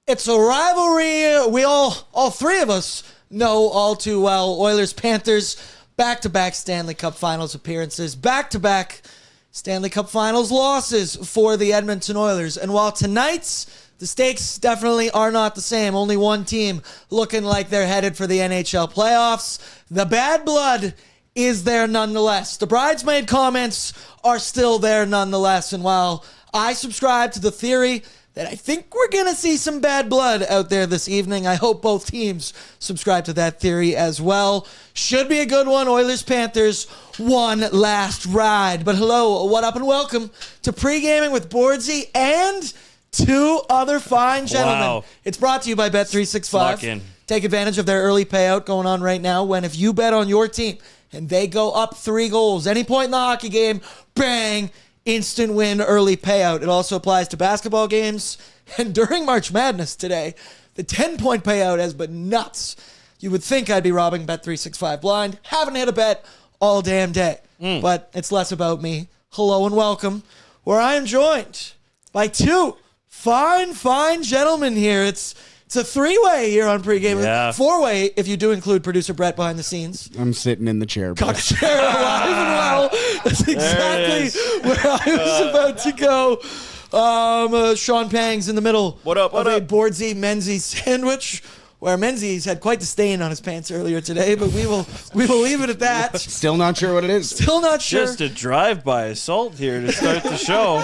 It's a rivalry we all three of us know all too well. Oilers Panthers, back-to-back Stanley Cup Finals appearances, back-to-back Stanley Cup Finals losses for the Edmonton Oilers. And while the stakes definitely are not the same, only one team looking like they're headed for the NHL playoffs, the bad blood is there nonetheless. The bridesmaid comments are still there nonetheless. And while I subscribe to the theory that I think we're going to see some bad blood out there this evening, I hope both teams subscribe to that theory as well. Should be a good one. Oilers Panthers, one last ride. But hello, what up, and welcome to Pregaming with Bordzy and two other fine gentlemen. Wow. It's brought to you by Bet365. Fucking. Take advantage of their early payout going on right now when if you bet on your team and they go up 3 goals, any point in the hockey game, bang, instant win, early payout. It also applies to basketball games. And during March Madness today, the 10-point payout has been nuts. You would think I'd be robbing Bet365 blind. Haven't hit a bet all damn day. But it's less about me. Hello and welcome, where I am joined by two fine gentlemen here. It's a 3-way here on Pregame. Yeah. 4-way if you do include producer Brett behind the scenes. I'm sitting in the chair. Cock chair alive and well. That's exactly where I was about to go. Sean Pang's in the middle What up, of a Bordzy Menzies sandwich, where Menzies had quite the stain on his pants earlier today, but we will leave it at that. Still not sure what it is. Still not sure. Just a drive-by assault here to start the show.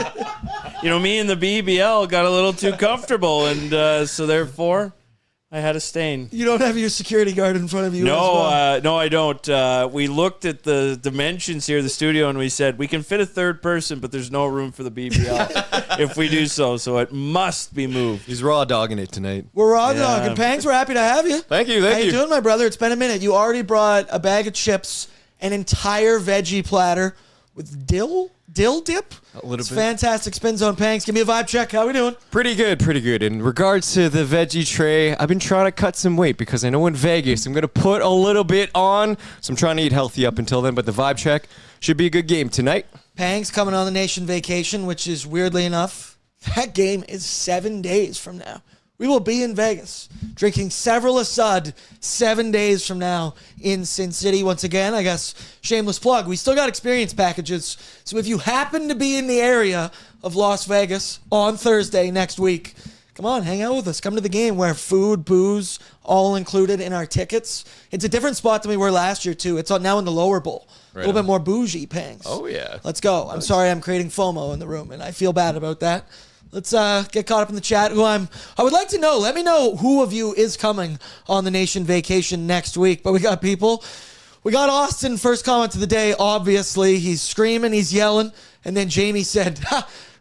You know, me and the BBL got a little too comfortable, and so therefore I had a stain. You don't have your security guard in front of you as well. No, I don't. We looked at the dimensions here of the studio, and we said, we can fit a third person, but there's no room for the BBL if we do so it must be moved. He's raw dogging it tonight. We're raw Yeah. dogging. Pangs, we're happy to have you. Thank you, How thank you you. doing, my brother? It's been a minute. You already brought a bag of chips, an entire veggie platter with dill dip. A little It's bit. fantastic. Spin Zone Pangs. Give me a vibe check. How we doing? Pretty good. In regards to the veggie tray, I've been trying to cut some weight because I know in Vegas I'm going to put a little bit on, so I'm trying to eat healthy up until then, but the vibe check should be a good game tonight. Pangs coming on the nation vacation, which is weirdly enough, that game is 7 days from now. We will be in Vegas drinking several Assad 7 days from now in Sin City. Once again, I guess, shameless plug. We still got experience packages. So if you happen to be in the area of Las Vegas on Thursday next week, come on, hang out with us. Come to the game where food, booze, all included in our tickets. It's a different spot than we were last year, too. It's now in the lower bowl. A little bit more bougie, Pangs. Oh, yeah. Let's go. I'm sorry I'm creating FOMO in the room, and I feel bad about that. Let's get caught up in the chat. I would like to know. Let me know who of you is coming on the nation vacation next week. But we got people. We got Austin, first comment of the day, obviously. He's screaming, he's yelling. And then Jamie said,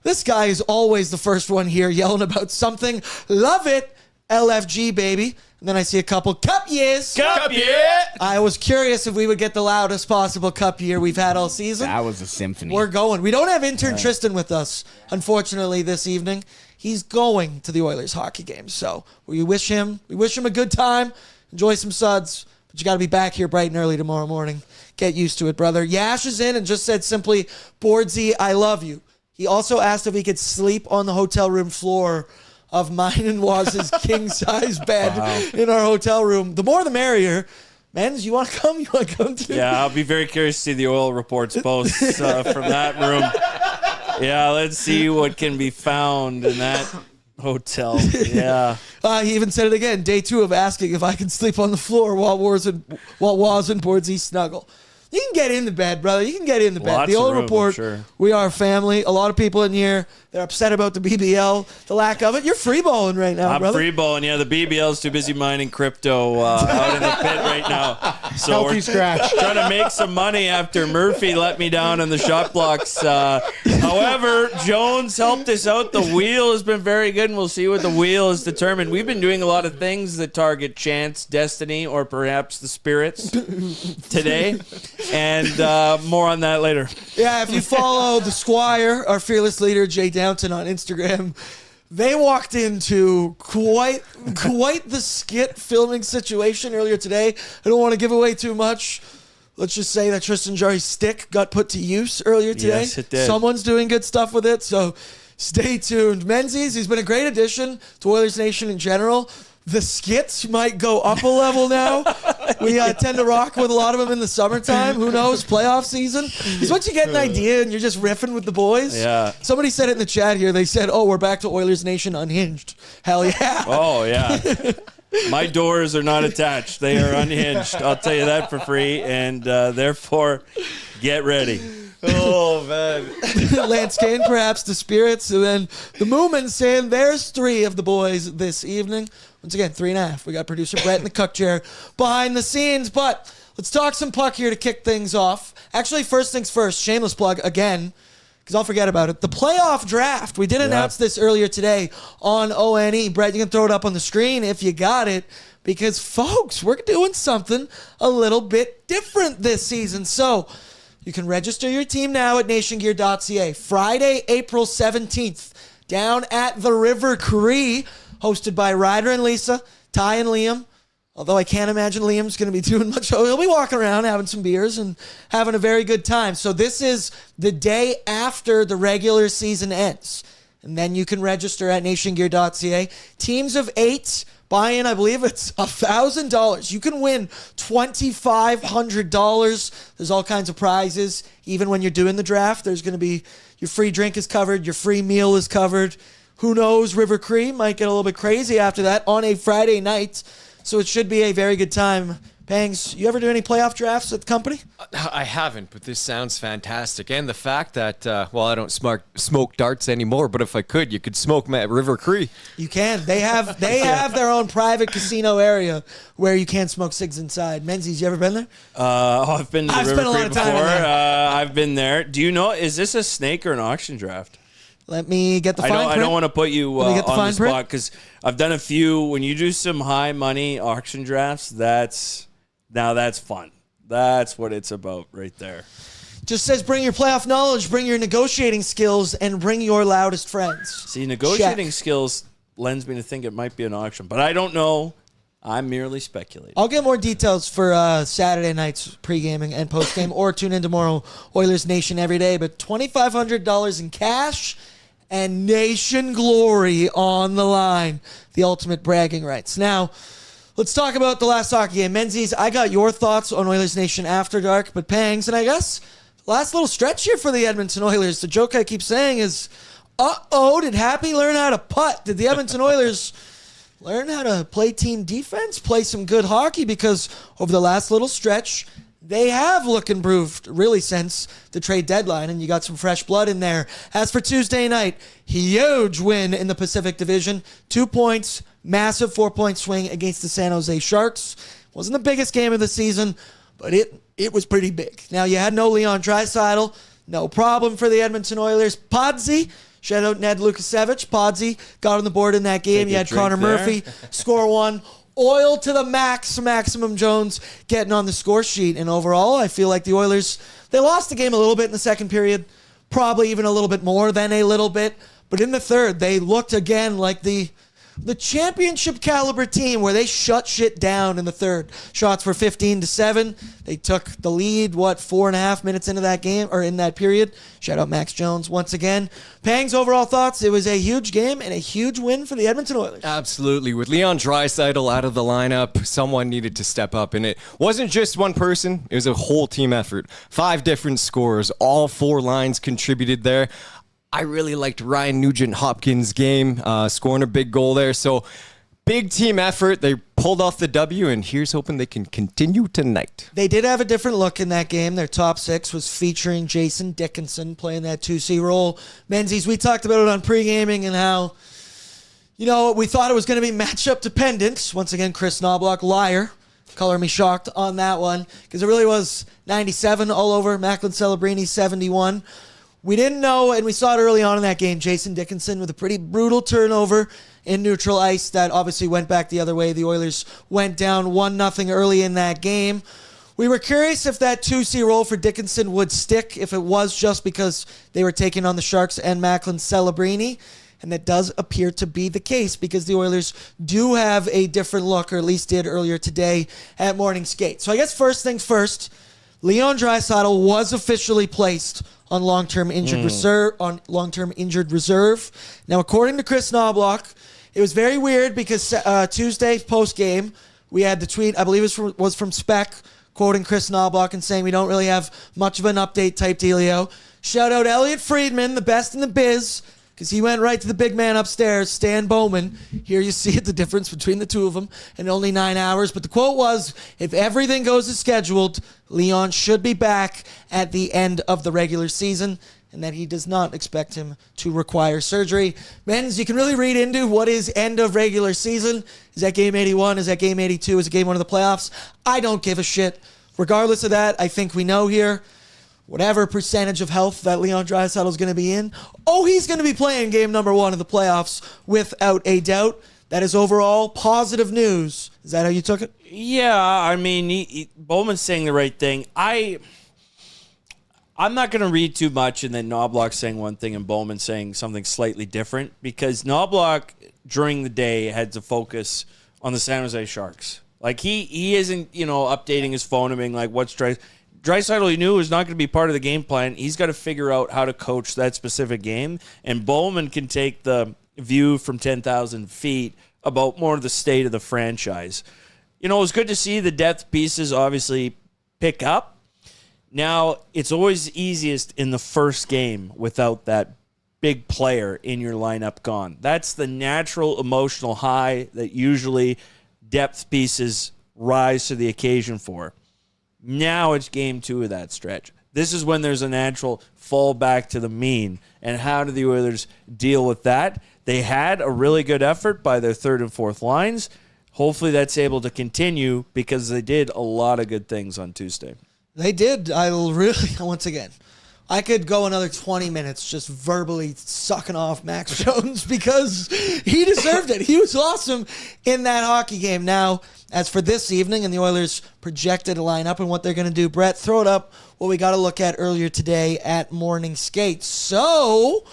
this guy is always the first one here yelling about something. Love it. LFG, baby. And then I see a couple cup years. Cup year! I was curious if we would get the loudest possible cup year we've had all season. That was a symphony. We're going. We don't have intern Tristan with us, unfortunately, this evening. He's going to the Oilers hockey game. So we wish him a good time. Enjoy some suds. But you got to be back here bright and early tomorrow morning. Get used to it, brother. Yash is in and just said simply, Bordzy, I love you. He also asked if he could sleep on the hotel room floor of mine and Waz's king-size bed in our hotel room. The more the merrier. Men's, you want to come? You want to come too? Yeah, I'll be very curious to see the oil reports posts from that room. Yeah, let's see what can be found in that hotel. Yeah. He even said it again. Day 2 of asking if I can sleep on the floor while Waz and Bordzy snuggle. You can get in the bed, brother. You can get in the bed. Lots The of old room, report, I'm sure. We are family. A lot of people in here, they're upset about the BBL, the lack of it. You're freeballing right now, I'm brother. freeballing. Yeah, the BBL's too busy mining crypto out in the pit right now. So Healthy we're scratch. trying to make some money after Murphy let me down in the shot blocks. However, Jones helped us out. The wheel has been very good, and we'll see what the wheel is determined. We've been doing a lot of things that target chance, destiny, or perhaps the spirits today. And more on that later. Yeah, if you follow the Squire, our fearless leader, Jay Downton, on Instagram, they walked into quite the skit filming situation earlier today. I don't want to give away too much. Let's just say that Tristan Jarry's stick got put to use earlier today. Yes, it did. Someone's doing good stuff with it, so stay tuned. Menzies, he's been a great addition to Oilers Nation in general. The skits might go up a level now. We tend to rock with a lot of them in the summertime. Who knows? Playoff season. Because once you get an idea and you're just riffing with the boys. Yeah. Somebody said it in the chat here. They said, we're back to Oilers Nation unhinged. Hell yeah. Oh, yeah. My doors are not attached. They are unhinged. I'll tell you that for free. And therefore, get ready. Oh, man. Lance Kane, perhaps the Spirits. And then the Moomins saying there's 3 of the boys this evening. Once again, 3.5. We got producer Brett in the cuck chair behind the scenes. But let's talk some puck here to kick things off. Actually, first things first, shameless plug again, because I'll forget about it. The playoff draft. We did announce this earlier today on ONE. Brett, you can throw it up on the screen if you got it. Because, folks, we're doing something a little bit different this season. So you can register your team now at nationgear.ca. Friday, April 17th, down at the River Cree, hosted by Ryder and Lisa, Ty and Liam. Although I can't imagine Liam's going to be doing much. He'll be walking around having some beers and having a very good time. So this is the day after the regular season ends. And then you can register at nationgear.ca. Teams of 8, buy-in, I believe it's $1,000. You can win $2,500. There's all kinds of prizes. Even when you're doing the draft, there's going to be your free drink is covered, your free meal is covered. Who knows, River Cree might get a little bit crazy after that on a Friday night. So it should be a very good time. Pangs, you ever do any playoff drafts at the company? I haven't, but this sounds fantastic. And the fact that, I don't smoke darts anymore, but if I could, you could smoke them at River Cree. You can. They have their own private casino area where you can't smoke cigs inside. Menzies, you ever been there? I've been to I've River spent a lot Cree of time before. in there. I've been there. Do you know, is this a snake or an auction draft? Let me get the fine print. I don't want to put you Let me get the on fine the print. spot because I've done a few. When you do some high money auction drafts, that's fun. That's what it's about right there. Just says bring your playoff knowledge, bring your negotiating skills, and bring your loudest friends. See, negotiating skills lends me to think it might be an auction, but I don't know. I'm merely speculating. I'll get more details for Saturday night's pre-gaming and post-game, or tune in tomorrow, Oilers Nation every day. But $2,500 in cash and nation glory on the line. The ultimate bragging rights. Now, let's talk about the last hockey game. Menzies, I got your thoughts on Oilers Nation after dark, but Pangs, and I guess last little stretch here for the Edmonton Oilers. The joke I keep saying is, did Happy learn how to putt? Did the Edmonton Oilers learn how to play team defense, play some good hockey? Because over the last little stretch, they have looked improved really since the trade deadline, and you got some fresh blood in there. As for Tuesday night, huge win in the Pacific Division. 2 points, massive 4-point swing against the San Jose Sharks. Wasn't the biggest game of the season, but it was pretty big. Now, you had no Leon Draisaitl. No problem for the Edmonton Oilers. Bordzy, shout out Ned Lukasevich. Bordzy got on the board in that game. You had Connor Murphy score one. Oil to the max. Maximum Jones getting on the score sheet. And overall, I feel like the Oilers, they lost the game a little bit in the second period. Probably even a little bit more than a little bit. But in the third, they looked again like the championship caliber team where they shut shit down in the third. Shots were 15-7. They took the lead, 4.5 minutes into that game, or in that period. Shout out Max Jones once again. Pangs, overall thoughts? It was a huge game and a huge win for the Edmonton Oilers. Absolutely. With Leon Draisaitl out of the lineup, someone needed to step up, and it wasn't just one person. It was a whole team effort. 5 different scorers. All 4 lines contributed there. I really liked Ryan Nugent-Hopkins' game, scoring a big goal there. So, big team effort. They pulled off the W, and here's hoping they can continue tonight. They did have a different look in that game. Their top 6 was featuring Jason Dickinson playing that 2C role. Menzies, we talked about it on pre-gaming and how, we thought it was going to be matchup dependent. Once again, Chris Knobloch, liar. Color me shocked on that one, because it really was 97 all over. Macklin Celebrini, 71. We didn't know, and we saw it early on in that game, Jason Dickinson with a pretty brutal turnover in neutral ice that obviously went back the other way. The Oilers went down 1-0 early in that game. We were curious if that 2C role for Dickinson would stick, if it was just because they were taking on the Sharks and Macklin Celebrini. And that does appear to be the case because the Oilers do have a different look, or at least did earlier today at morning skate. So I guess first things first, Leon Draisaitl was officially placed on long-term injured reserve. Now, according to Chris Knobloch, it was very weird because Tuesday post-game, we had the tweet, I believe it was from Spec, quoting Chris Knobloch and saying we don't really have much of an update type dealio. Shout out Elliot Friedman, the best in the biz, because he went right to the big man upstairs, Stan Bowman. Here you see the difference between the two of them in only 9 hours. But the quote was, if everything goes as scheduled, Leon should be back at the end of the regular season, and that he does not expect him to require surgery. Men's, you can really read into what is end of regular season. Is that game 81? Is that game 82? Is it game 1 of the playoffs? I don't give a shit. Regardless of that, I think we know here, whatever percentage of health that Leon Draisaitl is going to be in, he's going to be playing game number 1 of the playoffs without a doubt. That is overall positive news. Is that how you took it? Yeah, I mean, Bowman's saying the right thing. I'm not going to read too much and then Knobloch saying one thing and Bowman saying something slightly different, because Knobloch during the day had to focus on the San Jose Sharks. Like he isn't, updating his phone and being like, what's Draisaitl he knew was not going to be part of the game plan. He's got to figure out how to coach that specific game, and Bowman can take the view from 10,000 feet about more of the state of the franchise. It was good to see the depth pieces obviously pick up. Now, it's always easiest in the first game without that big player in your lineup gone. That's the natural emotional high that usually depth pieces rise to the occasion for. Now it's game 2 of that stretch. This is when there's a natural fall back to the mean. And how do the Oilers deal with that? They had a really good effort by their third and fourth lines. Hopefully that's able to continue, because they did a lot of good things on Tuesday. They did. Once again, I could go another 20 minutes just verbally sucking off Max Jones because he deserved it. He was awesome in that hockey game. Now, as for this evening and the Oilers' projected lineup and what they're going to do, Brett, throw it up what we got to look at earlier today at Morning Skate. So,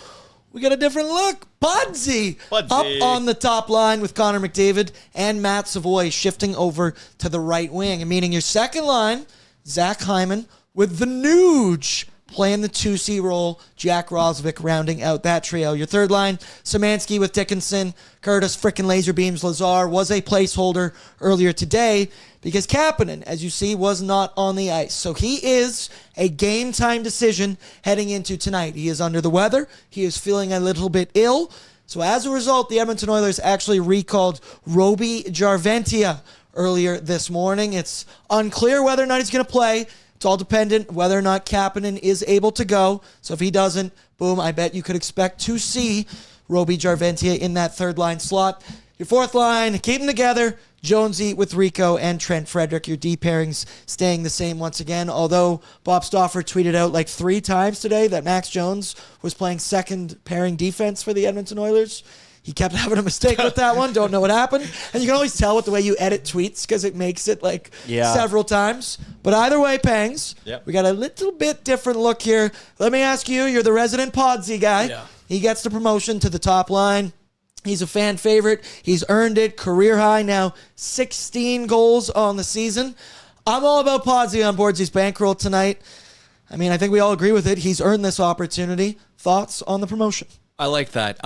we got a different look. Bordzy up on the top line with Connor McDavid and Matt Savoy shifting over to the right wing. And meaning your second line, Zach Hyman with the Nuge playing the 2C role, Jack Roslovic rounding out that trio. Your third line, Szymanski with Dickinson, Curtis frickin' Laser Beams Lazar was a placeholder earlier today because Kapanen, as you see, was not on the ice. So he is a game time decision heading into tonight. He is under the weather. He is feeling a little bit ill. So as a result, the Edmonton Oilers actually recalled Roby Järventie earlier this morning. It's unclear whether or not he's going to play. It's all dependent whether or not Kapanen is able to go. So if he doesn't, boom, I bet you could expect to see Roby Järventie in that third line slot. Your fourth line, keep them together. Jonesy with Rico and Trent Frederick. Your D pairings staying the same once again. Although Bob Stauffer tweeted out like 3 times today that Max Jones was playing second pairing defense for the Edmonton Oilers. He kept having a mistake with that one. Don't know what happened. And you can always tell with the way you edit tweets because it makes it several times. But either way, Pangs, we got a little bit different look here. Let me ask you, you're the resident Bordzy guy. Yeah. He gets the promotion to the top line. He's a fan favorite. He's earned it. Career high now, 16 goals on the season. I'm all about Bordzy on Bordzy's bankroll tonight. I mean, I think we all agree with it. He's earned this opportunity. Thoughts on the promotion? I like that.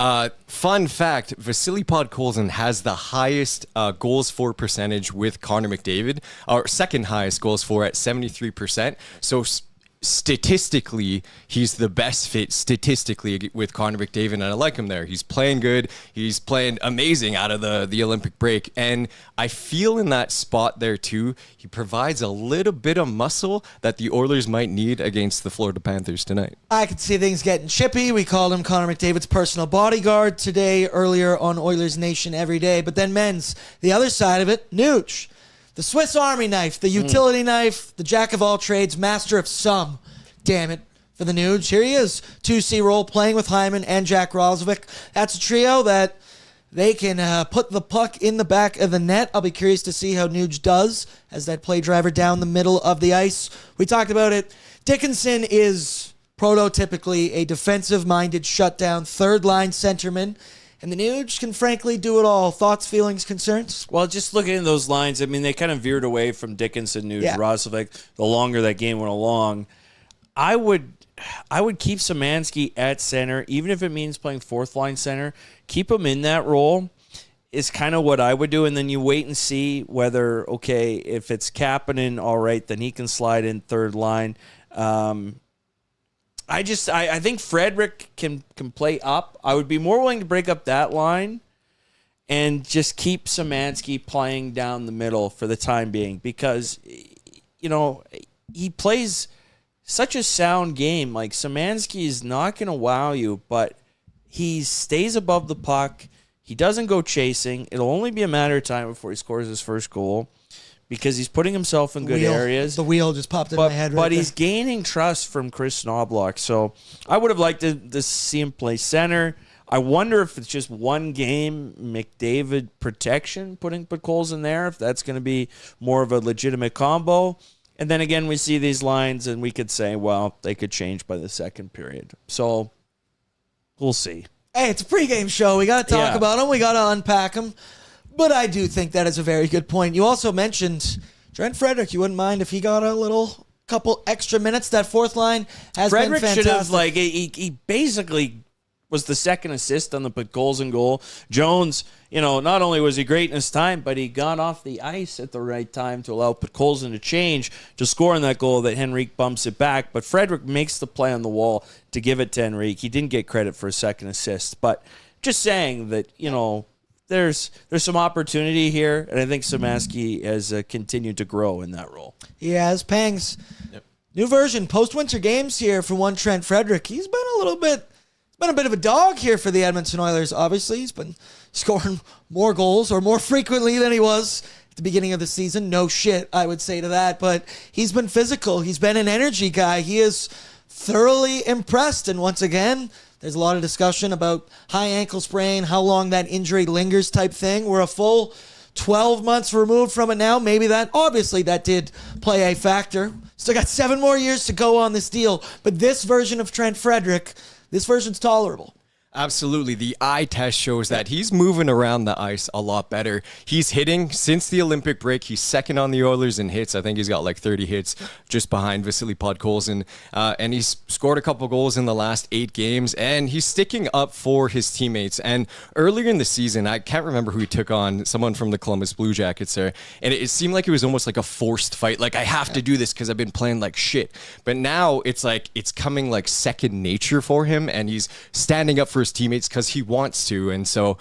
Fun fact, Vasily Podkolzin has the highest goals for percentage with Connor McDavid, or second highest goals for at 73%. So statistically, he's the best fit statistically with Connor McDavid, and I like him there. He's playing good. He's playing amazing out of the Olympic break, and I feel in that spot there too, he provides a little bit of muscle that the Oilers might need against the Florida Panthers tonight. I could see things getting chippy. We called him Connor McDavid's personal bodyguard today, earlier on Oilers Nation every day. But then men's, the other side of it, Nuge. The Swiss Army knife, the utility knife, the jack of all trades, master of some. Damn it. For the Nuge. Here he is. 2C role playing with Hyman and Jack Roslovic. That's a trio that they can put the puck in the back of the net. I'll be curious to see how Nuge does as that play driver down the middle of the ice. We talked about it. Dickinson is prototypically a defensive-minded shutdown third-line centerman. And the Nuge can frankly do it all. Thoughts, feelings, concerns? Well, just looking at those lines, I mean, they kind of veered away from Dickinson, Nuge, Roslovic the longer that game went along. I would keep Szymanski at center, even if it means playing fourth line center. Keep him in that role is kind of what I would do, and then you wait and see whether, okay, if it's Kapanen, all right, then he can slide in third line. I think Frederick can play up. I would be more willing to break up that line and just keep Szymanski playing down the middle for the time being because, he plays such a sound game. Like, Szymanski is not going to wow you, but he stays above the puck. He doesn't go chasing. It'll only be a matter of time before he scores his first goal because he's putting himself in good areas. The wheel just popped in my head right But there. he's gaining trust from Chris Knobloch. So I would have liked to see him play center. I wonder if it's just one game McDavid protection, putting Pucols in there, if that's going to be more of a legitimate combo. And then again, we see these lines and we could say, well, they could change by the second period. So we'll see. Hey, it's a pregame show. We got to talk about them. We got to unpack them. But I do think that is a very good point. You also mentioned Trent Frederick. You wouldn't mind if he got a couple extra minutes. That fourth line has been fantastic. Frederick should have, he basically was the second assist on the put goals in goal. Jones, not only was he great in his time, but he got off the ice at the right time to allow Podkolzin to change to score on that goal that Henrique bumps it back. But Frederick makes the play on the wall to give it to Henrique. He didn't get credit for a second assist. But just saying that, there's some opportunity here, and I think Szymanski has continued to grow in that role. He has. Pangs. Yep. New version, post-winter games here for one Trent Frederick. He's been a bit of a dog here for the Edmonton Oilers. Obviously, he's been scoring more goals or more frequently than he was at the beginning of the season. No shit, I would say to that. But he's been physical. He's been an energy guy. He is thoroughly impressed. And once again, there's a lot of discussion about high ankle sprain, how long that injury lingers type thing. We're a full 12 months removed from it now. Maybe that did play a factor. Still got 7 more years to go on this deal. But this version of Trent Frederick, this version's tolerable. Absolutely. The eye test shows that he's moving around the ice a lot better. He's hitting since the Olympic break. He's second on the Oilers in hits. I think he's got 30 hits just behind Vasily Podkolzin. And he's scored a couple goals in the last 8 games. And he's sticking up for his teammates. And earlier in the season, I can't remember who he took on, someone from the Columbus Blue Jackets there. And it seemed like it was almost like a forced fight. I have to do this because I've been playing like shit. But now it's coming second nature for him. And he's standing up for his teammates because he wants to, and so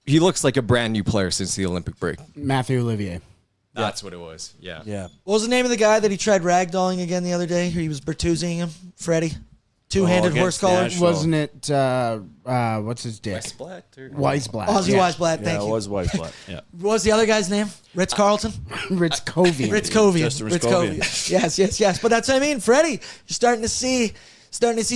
he looks like a brand new player since the Olympic break. Matthew Olivier. That's what it was. Yeah. What was the name of the guy that he tried ragdolling again the other day? He was Bertuzziing him, Freddie. Two-handed horse collar. Nashville. Wasn't it? What's his dick? Weisblatt. Weisblatt. Ozzy Weisblatt. Thank you. It was Weisblatt. Yeah. What was the other guy's name? Ritz Carlton. Ritzkovian. Justin Ritzkovian. Yes. But that's what I mean, Freddie. You're starting to see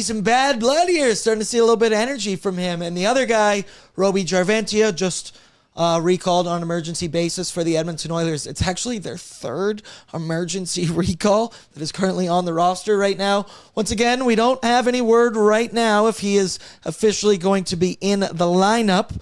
some bad blood here. Starting to see a little bit of energy from him. And the other guy, Roby Järventie, just recalled on an emergency basis for the Edmonton Oilers. It's actually their 3rd emergency recall that is currently on the roster right now. Once again, we don't have any word right now if he is officially going to be in the lineup.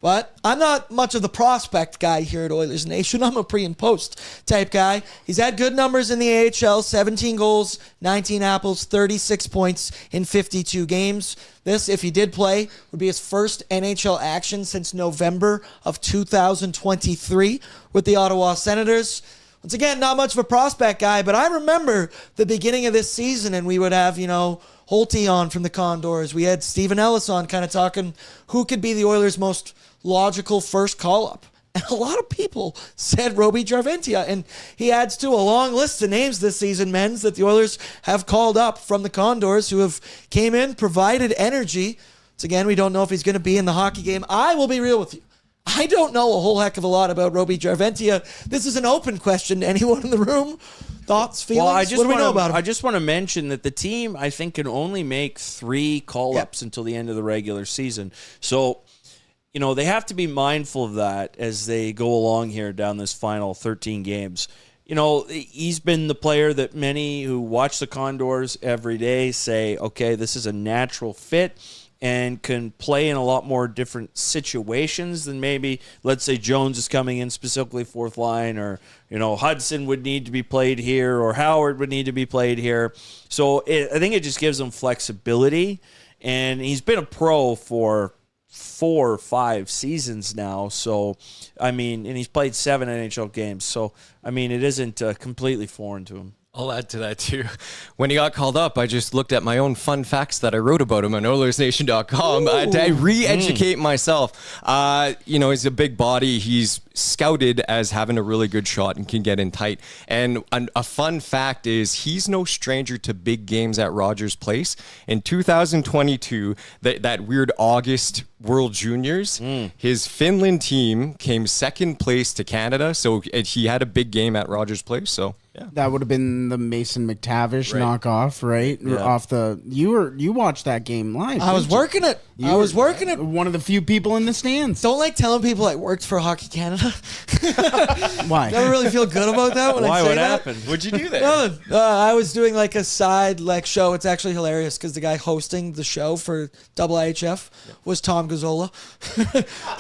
But I'm not much of the prospect guy here at Oilers Nation. I'm a pre and post type guy. He's had good numbers in the AHL, 17 goals, 19 apples, 36 points in 52 games. This, if he did play, would be his first NHL action since November of 2023 with the Ottawa Senators. Once again, not much of a prospect guy, but I remember the beginning of this season, and we would have, Holtby on from the Condors. We had Stephen Ellis on kind of talking who could be the Oilers' most logical first call-up. And a lot of people said Roby Järventie, and he adds to a long list of names this season, men's, that the Oilers have called up from the Condors who have came in, provided energy. Once again, we don't know if he's going to be in the hockey game. I will be real with you. I don't know a whole heck of a lot about Roby Järventie. This is an open question to anyone in the room. Thoughts, feelings? Well, what do we know about him? I just want to mention that the team, I think, can only make 3 call-ups until the end of the regular season. So, they have to be mindful of that as they go along here down this final 13 games. He's been the player that many who watch the Condors every day say, okay, this is a natural fit. and can play in a lot more different situations than maybe, let's say, Jones is coming in specifically fourth line, or, Hudson would need to be played here, or Howard would need to be played here. So I think it just gives him flexibility, and he's been a pro for 4 or 5 seasons now. So, and he's played 7 NHL games. So, it isn't completely foreign to him. I'll add to that too. When he got called up, I just looked at my own fun facts that I wrote about him on Oilersnation.com to re-educate myself. He's a big body. He's scouted as having a really good shot and can get in tight. And a fun fact is he's no stranger to big games at Rogers Place. In 2022, that weird August World Juniors, his Finland team came second place to Canada. So he had a big game at Rogers Place. So yeah. That would have been the Mason McTavish knockoff, right? Yeah. Off the you watched that game live. I was working it. I was working it. One of the few people in the stands. Don't like telling people I worked for Hockey Canada. Why? Never really feel good about that when I say What that. happened? What'd you do there? Nothing. I was doing like a side show. It's actually hilarious because the guy hosting the show for IHF was Tom Gazzola,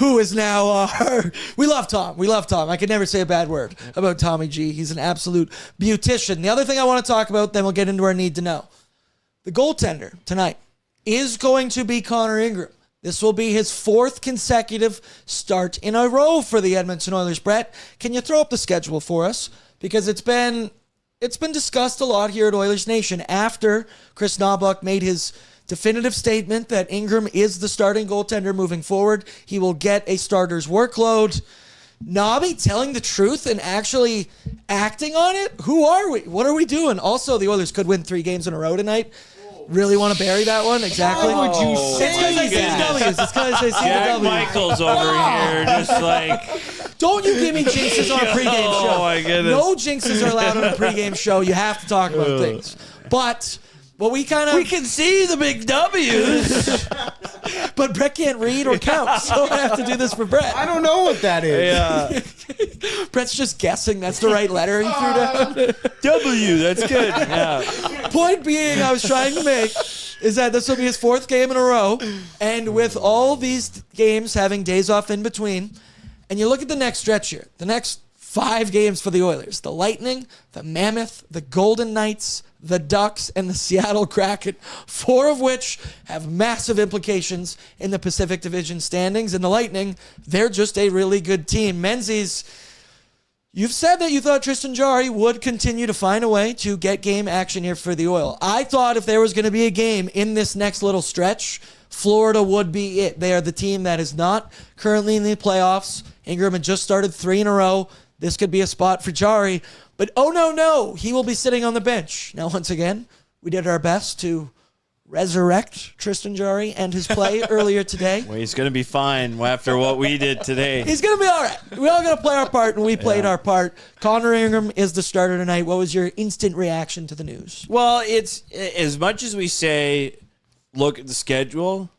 who is now we love Tom. We love Tom. I could never say a bad word about Tommy G. He's an absolute beautician. The other thing I want to talk about, then we'll get into our need to know. The goaltender tonight is going to be Connor Ingram. This will be his 4th consecutive start in a row for the Edmonton Oilers. Brett, can you throw up the schedule for us? Because it's been discussed a lot here at Oilers Nation after Chris Knoblauch made his definitive statement that Ingram is the starting goaltender moving forward. He will get a starter's workload. Nobby telling the truth and actually acting on it? Who are we? What are we doing? Also, the Oilers could win 3 games in a row tonight. Really want to bury that one? Exactly. Why would you It's say because I see the that? W's. It's because I see the Jack W's. Michaels over here, just like, Don't you give me jinxes on a pregame show. Oh, my goodness. No jinxes are allowed on a pregame show. You have to talk about things. But we kind of... we can see the big W's. But Brett can't read or count, so I have to do this for Brett. I don't know what that is. Yeah. Brett's just guessing that's the right letter he threw down. W, that's good. Yeah. Point being, I was trying to make is that this will be his 4th game in a row, and with all these games having days off in between, and you look at the next stretch here, the next 5 games for the Oilers, the Lightning, the Mammoth, the Golden Knights, the Ducks, and the Seattle Kraken, 4 of which have massive implications in the Pacific Division standings. And the Lightning, they're just a really good team. Menzies, you've said that you thought Tristan Jarry would continue to find a way to get game action here for the Oil. I thought if there was going to be a game in this next little stretch, Florida would be it. They are the team that is not currently in the playoffs. Ingram had just started 3 in a row. This could be a spot for Jarry. But oh no, he will be sitting on the bench. Now, once again, we did our best to resurrect Tristan Jarry and his play earlier today. Well, he's going to be fine after what we did today. He's going to be all right. We all got to play our part, and we played our part. Connor Ingram is the starter tonight. What was your instant reaction to the news? Well, it's as much as we say, look at the schedule,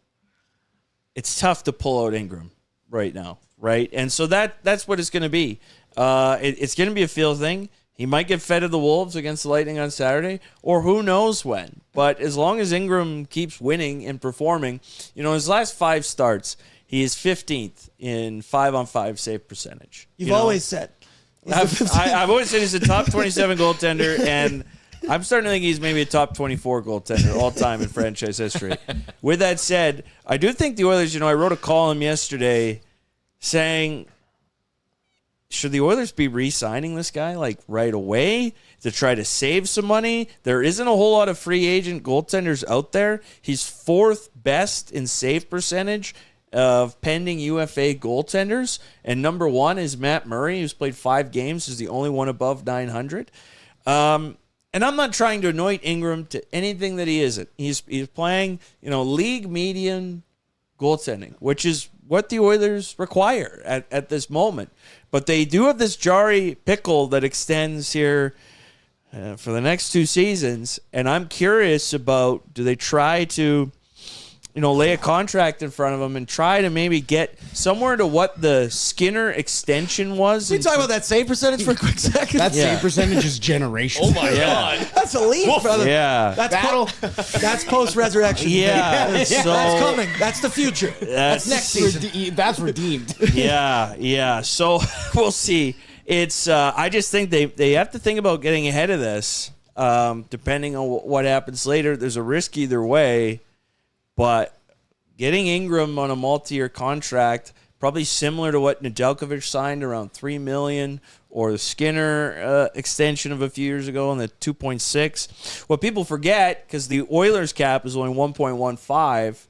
it's tough to pull out Ingram right now, right? And so that's what it's going to be. It's going to be a feel thing. He might get fed to the Wolves against the Lightning on Saturday, or who knows when. But as long as Ingram keeps winning and performing, his last 5 starts, he is 15th in 5-on-5 save percentage. You've always said. I've always said he's a top 27 goaltender, and I'm starting to think he's maybe a top 24 goaltender all time in franchise history. With that said, I do think the Oilers, I wrote a column yesterday saying, should the Oilers be re-signing this guy right away to try to save some money? There isn't a whole lot of free agent goaltenders out there. He's 4th best in save percentage of pending UFA goaltenders, and number 1 is Matt Murray, who's played 5 games, is the only one above 900. And I'm not trying to anoint Ingram to anything that he isn't. He's playing, league median goaltending, which is what the Oilers require at this moment. But they do have this Jarry pickle that extends here for the next 2 seasons, and I'm curious about, do they try to lay a contract in front of him and try to maybe get somewhere to what the Skinner extension was. Can we talk about that save percentage for a quick second? That save percentage is generational. Oh my God. That's elite, brother. Yeah. That's post-resurrection. Yeah. So, that's coming. That's the future. That's next season. That's redeemed. Yeah. So we'll see. It's I just think they have to think about getting ahead of this. Depending on what happens later, there's a risk either way. But getting Ingram on a multi-year contract, probably similar to what Nedeljkovic signed, around $3 million, or the Skinner extension of a few years ago on the 2.6. What people forget, because the Oilers cap is only 1.15,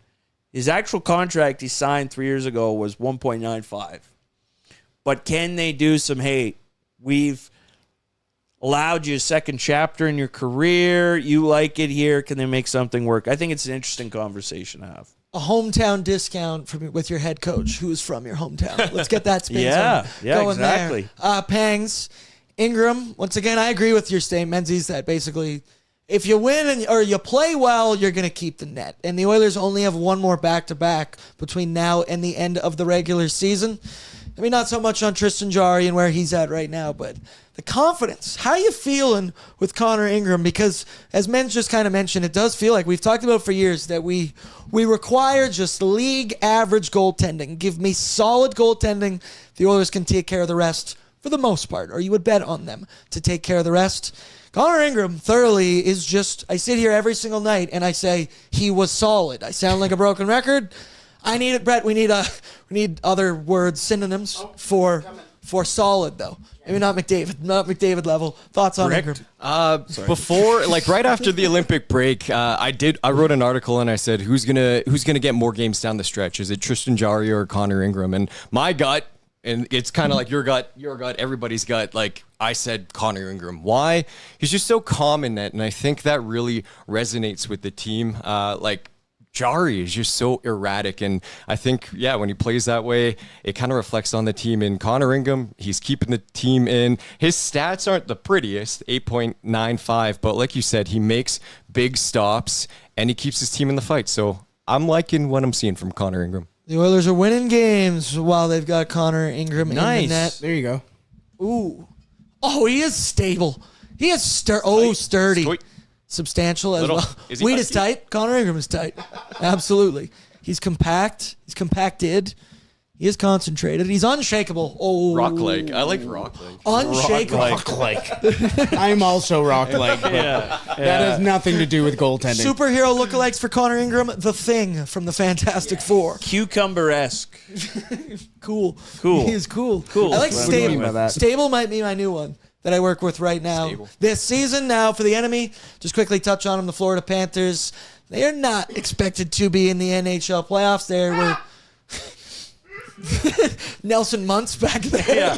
his actual contract he signed 3 years ago was 1.95. But can they do some, hey, we've allowed you a second chapter in your career, you like it here, can they make something work? I think it's an interesting conversation to have. A hometown discount with your head coach who is from your hometown. Let's get that spin Yeah, going exactly. there. Pangs, Ingram, once again, I agree with your statement, Menzies, that basically if you win or you play well, you're going to keep the net. And the Oilers only have one more back-to-back between now and the end of the regular season. I mean, not so much on Tristan Jarry and where he's at right now, but the confidence. How are you feeling with Connor Ingram? Because as Men's just kind of mentioned, it does feel like we've talked about for years that we require just league average goaltending. Give me solid goaltending. The Oilers can take care of the rest for the most part, or you would bet on them to take care of the rest. Connor Ingram thoroughly is just, I sit here every single night and I say he was solid. I sound like a broken record. I need it, Brett. We need other words, synonyms for solid, though. Maybe not McDavid level. Thoughts on Ingram? Before, right after the Olympic break, I wrote an article and I said, who's gonna get more games down the stretch? Is it Tristan Jarry or Connor Ingram? And my gut, and it's kind of like your gut, everybody's gut. I said Connor Ingram. Why? He's just so calm in net, and I think that really resonates with the team. Jarry is just so erratic, and I think, when he plays that way, it kind of reflects on the team. And Connor Ingram, he's keeping the team in. His stats aren't the prettiest, 8.95, but like you said, he makes big stops, and he keeps his team in the fight. So I'm liking what I'm seeing from Connor Ingram. The Oilers are winning games while they've got Connor Ingram in the net. There you go. Ooh. Oh, he is stable. He is sturdy. Sweet. Substantial as well. Is he Wheat is tight. Connor Ingram is tight. Absolutely. He's compact. He's compacted. He is concentrated. He's unshakable. Oh, Rock leg. I like rock leg. Unshakable. Rock like. I'm also rock leg. Yeah. That has nothing to do with goaltending. Superhero lookalikes for Connor Ingram. The Thing from the Fantastic Four. Cucumber-esque. Cool. He is cool. Cool. I like That's what I mean stable. by that. Stable might be my new one that I work with right now. Stable. This season now for the enemy, just quickly touch on them, the Florida Panthers. They are not expected to be in the NHL playoffs. There were Nelson Muntz back there. Yeah.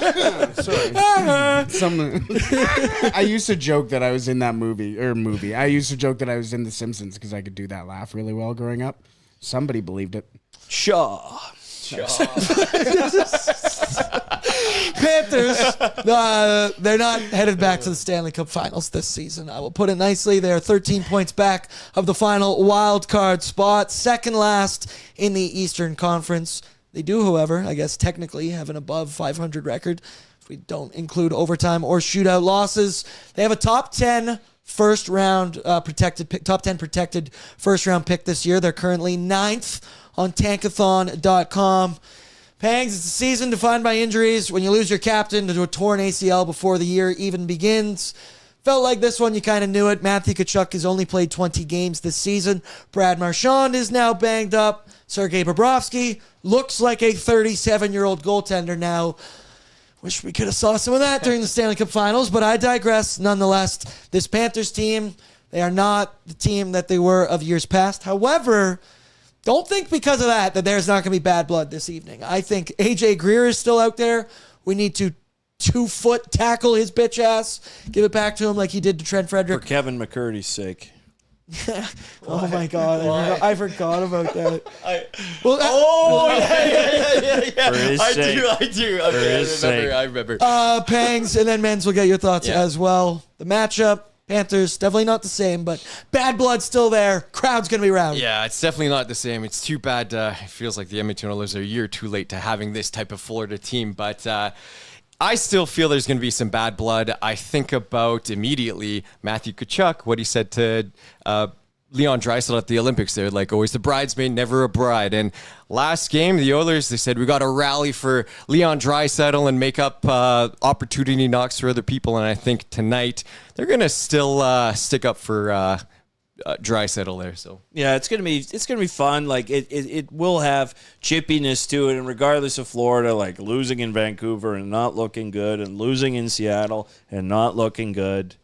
I used to joke that I was in that movie. I used to joke that I was in The Simpsons because I could do that laugh really well growing up. Somebody believed it. Shaw. Panthers, they're not headed back to the Stanley Cup Finals this season. I will put it nicely. They are 13 points back of the final wild card spot, second last in the Eastern Conference. They do, however, I guess technically have an above 500 record if we don't include overtime or shootout losses. They have a top 10 first round protected pick, top 10 protected first round pick this year. They're currently 9th on tankathon.com. Pangs, it's a season defined by injuries. When you lose your captain to a torn ACL before the year even begins, felt like this one you kind of knew it. Matthew Tkachuk has only played 20 games this season. Brad Marchand is now banged up. Sergei Bobrovsky looks like a 37-year-old goaltender now. Wish we could have saw some of that during the Stanley Cup Finals, but I digress. Nonetheless, this Panthers team, they are not the team that they were of years past. However, don't think because of that there's not going to be bad blood this evening. I think AJ Greer is still out there. We need to 2-foot tackle his bitch ass, give it back to him like he did to Trent For Frederick. Kevin McCurdy's sake. Oh my God, I forgot about that. Yeah. For his sake. I do. Okay, his sake. I remember. Pangs, and then Men's will get your thoughts Yeah. as well. The matchup, Panthers, definitely not the same, but bad blood still there. Crowd's going to be rowdy. Yeah, it's definitely not the same. It's too bad. It feels like the Edmonton Oilers are a year too late to having this type of Florida team, but I still feel there's going to be some bad blood. I think about immediately Matthew Tkachuk, what he said to Leon Draisaitl at the Olympics. They're like, always the bridesmaid, never a bride. And last game, the Oilers, they said, we got to rally for Leon Draisaitl and make up opportunity knocks for other people. And I think tonight they're going to still stick up for Draisaitl there. So yeah, it's gonna be fun. Like it will have chippiness to it, and regardless of Florida, like losing in Vancouver and not looking good, and losing in Seattle and not looking good,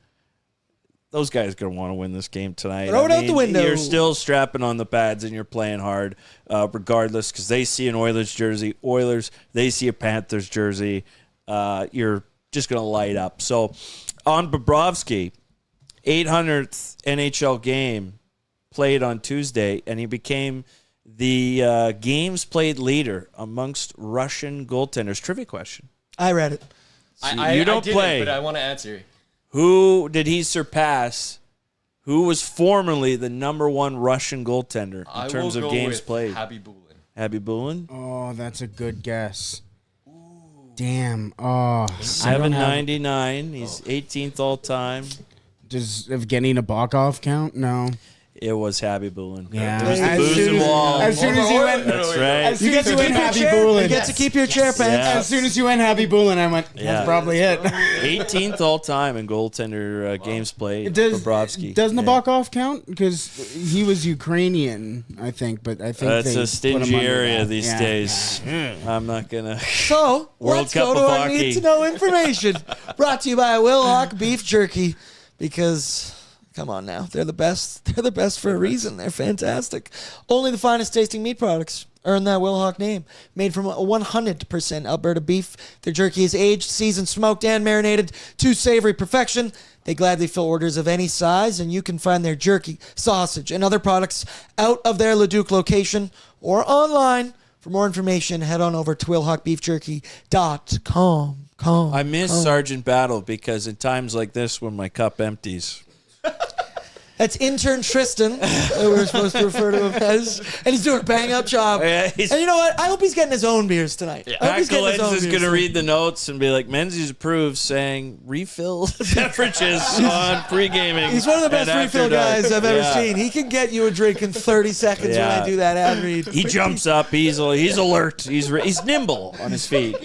those guys are going to want to win this game tonight. Throw it out the window. You're still strapping on the pads and you're playing hard, regardless, because they see an Oilers jersey. Oilers, they see a Panthers jersey. You're just going to light up. So on Bobrovsky, 800th NHL game played on Tuesday, and he became the games played leader amongst Russian goaltenders. Trivia question. I read it. You don't play. But I want to answer. Who did he surpass? Who was formerly the number one Russian goaltender in terms of games played? Habibulin. Oh, that's a good guess. Damn. Oh, 799. He's 18th all time. Does Evgeny Nabokov count? No. It was Habibulin. Yeah. It was the As booze soon and as- wall. as soon as you went- That's right. As soon You get as to you keep went your Happy chair. You Bulin. get to keep your chair, Pants. Yeah. As soon as you went Happy Bulin, I went, Yeah. that's probably it. 18th all time in goaltender games played. Does Bobrovsky. Nabokov count? Because he was Ukrainian, I think, but I think That's they a stingy put him under area that. these Yeah. days. I'm not gonna. So, World let's Cup go to of our hockey. need-to-know information. Brought to you by Willock Beef Jerky, because, come on now, they're the best. They're the best for a reason. They're fantastic. Only the finest tasting meat products earn that Willock name. Made from 100% Alberta beef, their jerky is aged, seasoned, smoked, and marinated to savory perfection. They gladly fill orders of any size, and you can find their jerky, sausage, and other products out of their Leduc location or online. For more information, head on over to willhockbeefjerky.com. I miss Sergeant Battle because in times like this when my cup empties. That's intern Tristan, that we were supposed to refer to him as, and he's doing a bang-up job. Yeah, and you know what? I hope he's getting his own beers tonight. I hope Pat he's getting his own Galenz is beers going to tonight. read the notes and be like, Menzies approves, saying refill beverages on pre-gaming. He's one of the best and refill After Dark. guys I've ever Yeah. seen. He can get you a drink in 30 seconds when I do that ad read. He jumps up. He's alert. He's nimble on his feet.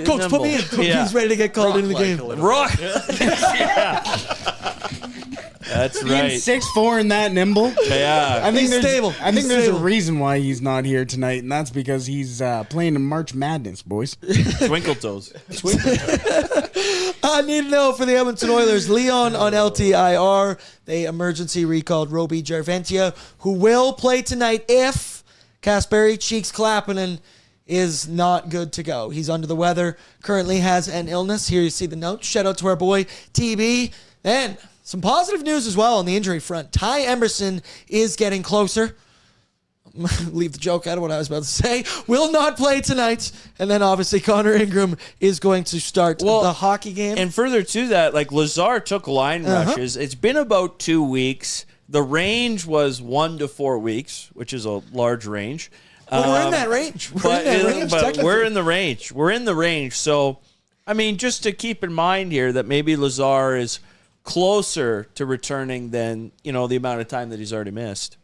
Coach, put me in. Yeah. He's ready to get called into the game. Rock. Yeah. That's Being right. 6'4" and that nimble. Yeah. I think He's there's, stable. I think He's there's stable. a reason why he's not here tonight, and that's because he's playing in March Madness, boys. Twinkle toes. I need to know for the Edmonton Oilers, Leon on LTIR. They emergency recalled Roby Järventie, who will play tonight if Kasperi Kapanen is not good to go. He's under the weather, currently has an illness. Here you see the note. Shout out to our boy TB. And some positive news as well on the injury front. Ty Emerson is getting closer. Leave the joke out of what I was about to say. Will not play tonight. And then obviously Connor Ingram is going to start the hockey game. And further to that, like Lazar took line rushes. It's been about 2 weeks. The range was 1 to 4 weeks, which is a large range. Well, we're in that range. We're We're in the range. We're in the range. So, I mean, just to keep in mind here that maybe Lazar is closer to returning than, the amount of time that he's already missed.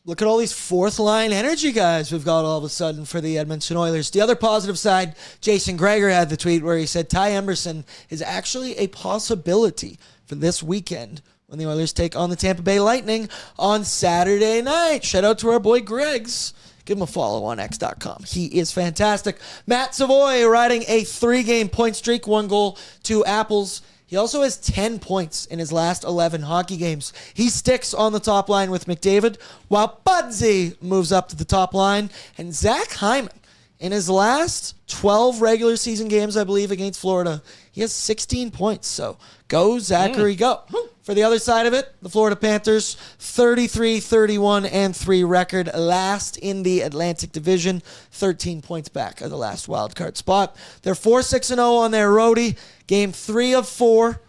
Look at all these fourth-line energy guys we've got all of a sudden for the Edmonton Oilers. The other positive side, Jason Gregor had the tweet where he said Ty Emerson is actually a possibility for this weekend when the Oilers take on the Tampa Bay Lightning on Saturday night. Shout out to our boy Greggs. Give him a follow on X.com. He is fantastic. Matt Savoy riding a 3-game point streak, 1 goal, 2 apples. He also has 10 points in his last 11 hockey games. He sticks on the top line with McDavid, while Bordzy moves up to the top line. And Zach Hyman, in his last 12 regular season games, I believe, against Florida, he has 16 points. So go, Zachary, go. For the other side of it, the Florida Panthers, 33-31-3 record, last in the Atlantic Division, 13 points back of the last wild card spot. They're 4-6-0 on their roadie. Game 3 of 4,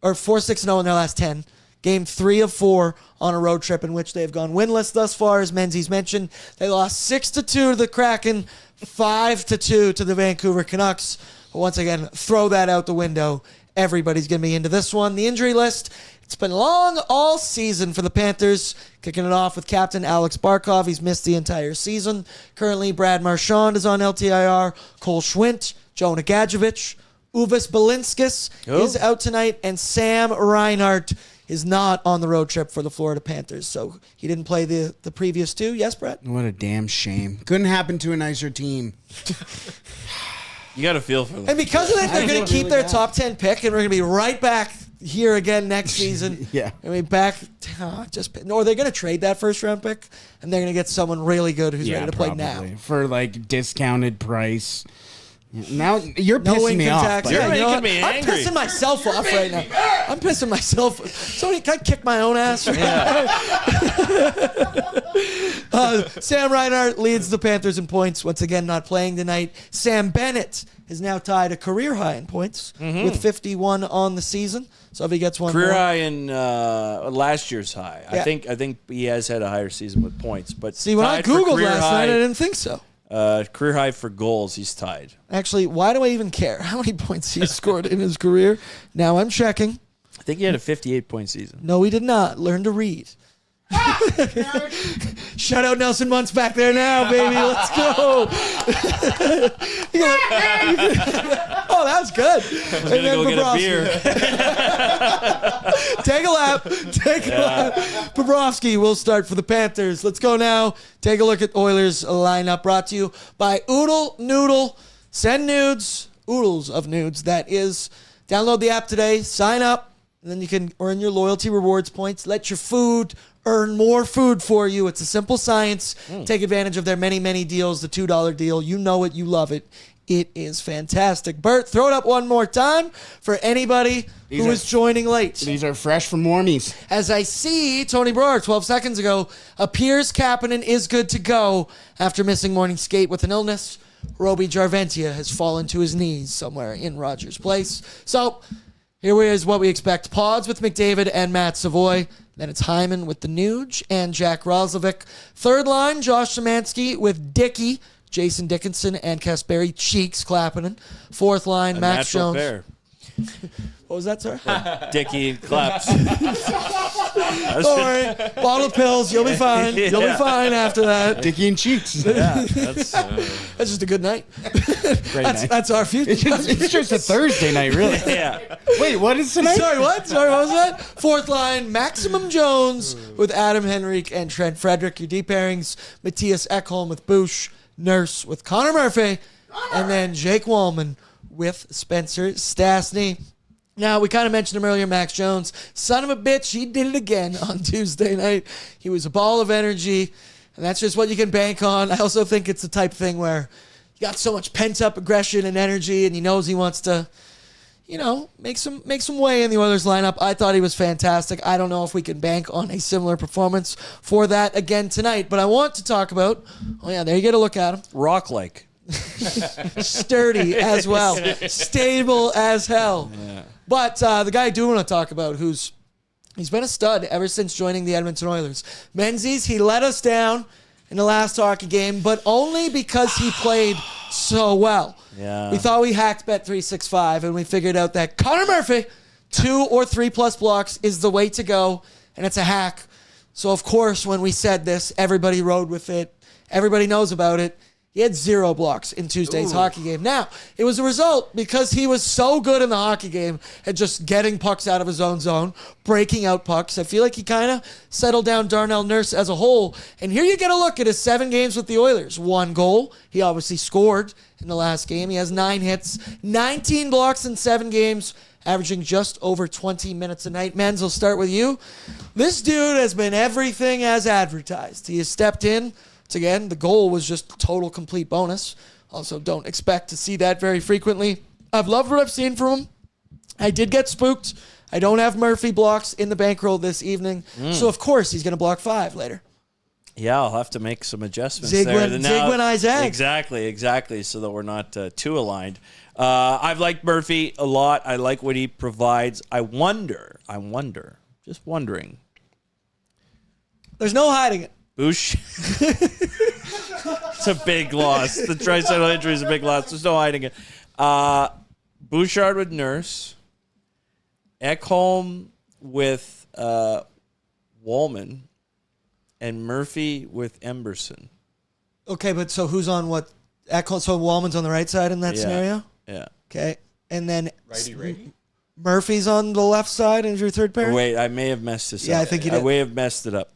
or 4-6-0 in their last 10. Game 3 of 4 on a road trip in which they have gone winless thus far, as Menzies mentioned. They lost 6-2 to the Kraken, 5-2 to the Vancouver Canucks. But once again, throw that out the window. Everybody's going to be into this one. The injury list, it's been long all season for the Panthers. Kicking it off with captain Alex Barkov. He's missed the entire season. Currently, Brad Marchand is on LTIR. Cole Schwindt, Jonah Gadjevich, Uvis Balinskis is out tonight, and Sam Reinhart is not on the road trip for the Florida Panthers. So he didn't play the previous two. Yes, Brett? What a damn shame. Couldn't happen to a nicer team. You got to feel for them. And because of that, they're going to keep their top 10 pick, and we're going to be right back here again next season. Yeah. I mean, or they're going to trade that first round pick, and they're going to get someone really good who's ready to play now. For like discounted price. Now you're No pissing me income off. tax. But You're Yeah, you know making what? me I'm angry. pissing myself off right now. I'm pissing myself. Somebody, can I kick my own ass? Right now? Sam Reinhart leads the Panthers in points. Once again, not playing tonight. Sam Bennett is now tied a career high in points with 51 on the season. So if he gets one Career more, high in last year's high. Yeah. I think he has had a higher season with points. But see, when I tied for Googled career last high, night, I didn't think so. Career high for goals, he's tied. Actually, why do I even care how many points he scored in his career? Now I'm checking. I think he had a 58-point season. No, he did not. Learn to read. Shout out Nelson Muntz back there now, baby. Let's go. Oh, that was good. And Gonna go get a Bobrovsky. beer. Take a lap. Take a lap. Bobrovsky will start for the Panthers. Let's go now. Take a look at Oilers lineup brought to you by Oodle Noodle. Send nudes. Oodles of nudes, that is. Download the app today. Sign up. And then you can earn your loyalty rewards points. Let your food earn more food for you. It's a simple science. Take advantage of their many, many deals. The $2 deal. You know it. You love it. It is fantastic. Bert, throw it up one more time for anybody who is joining late. These are fresh from Warmies. As I see, Tony Broer, 12 seconds ago, appears Kapanen is good to go after missing morning skate with an illness. Roby Järventie has fallen to his knees somewhere in Rogers Place. So here is what we expect. Pods with McDavid and Matt Savoy. Then it's Hyman with the Nuge and Jack Roslovic. Third line, Josh Szymanski with Dickey, Jason Dickinson, and Kasperi Cheeks Kapanen. Fourth line, Max Natural Jones. pair. What was that, sir? Dickie and claps. Don't worry. Bottle of pills. You'll be fine. You'll be fine after that. Dickie and Cheeks. That's just a good night. Great night. That's our future. It's just a Thursday night, really. Yeah. Wait, what is tonight? Sorry, what? Sorry, what was that? Fourth line, Maximum Jones with Adam Henrique and Trent Frederick. Your deep pairings, Matthias Ekholm with Bush, Nurse with Connor Murphy, and then Jake Wallman with Spencer Stastny. Now, we kind of mentioned him earlier, Max Jones. Son of a bitch, he did it again on Tuesday night. He was a ball of energy, and that's just what you can bank on. I also think it's the type of thing where you got so much pent-up aggression and energy, and he knows he wants to, make some way in the Oilers lineup. I thought he was fantastic. I don't know if we can bank on a similar performance for that again tonight, but I want to talk about, there you get a look at him. Rock-like. Sturdy as well. Stable as hell. Yeah. But the guy I do want to talk about, he's been a stud ever since joining the Edmonton Oilers. Menzies, he let us down in the last hockey game, but only because he played so well. Yeah. We thought we hacked Bet365, and we figured out that Connor Murphy, 2 or 3 plus blocks is the way to go, and it's a hack. So, of course, when we said this, everybody rode with it. Everybody knows about it. He had 0 blocks in Tuesday's hockey game. Now, it was a result because he was so good in the hockey game at just getting pucks out of his own zone, breaking out pucks. I feel like he kind of settled down Darnell Nurse as a whole. And here you get a look at his 7 games with the Oilers. 1 goal. He obviously scored in the last game. He has 9 hits, 19 blocks in 7 games, averaging just over 20 minutes a night. Menz, I'll start with you. This dude has been everything as advertised. He has stepped in. Again, the goal was just a total complete bonus. Also, don't expect to see that very frequently. I've loved what I've seen from him. I did get spooked. I don't have Murphy blocks in the bankroll this evening. So, of course, he's going to block 5 later. Yeah, I'll have to make some adjustments Zygmunt Isaac. Exactly, so that we're not too aligned. I've liked Murphy a lot. I like what he provides. I wonder, Just wondering. There's no hiding it. Bush. It's a big loss. The Draisaitl injury is a big loss. There's no hiding it. Bouchard with Nurse. Ekholm with Wallman. And Murphy with Emberson. Okay, but so who's on what? So Wallman's on the right side in that scenario? Yeah. Okay. And then Righty. Murphy's on the left side as your third pair? Wait, I may have messed this up. Yeah, I think you did. I may have messed it up.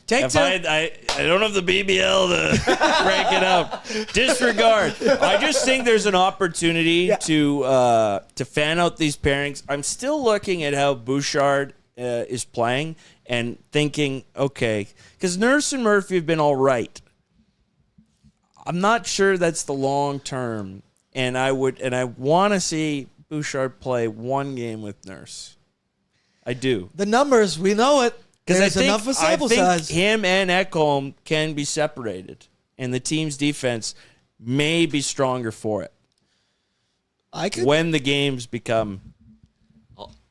Take If two. I don't have the BBL to break it up. Disregard. I just think there's an opportunity to fan out these pairings. I'm still looking at how Bouchard is playing and thinking, okay, because Nurse and Murphy have been all right. I'm not sure that's the long term, and I want to see Bouchard play one game with Nurse. I do. The numbers, we know it. Because There's enough of a sample size. Him and Ekholm can be separated, and the team's defense may be stronger for it when the games become.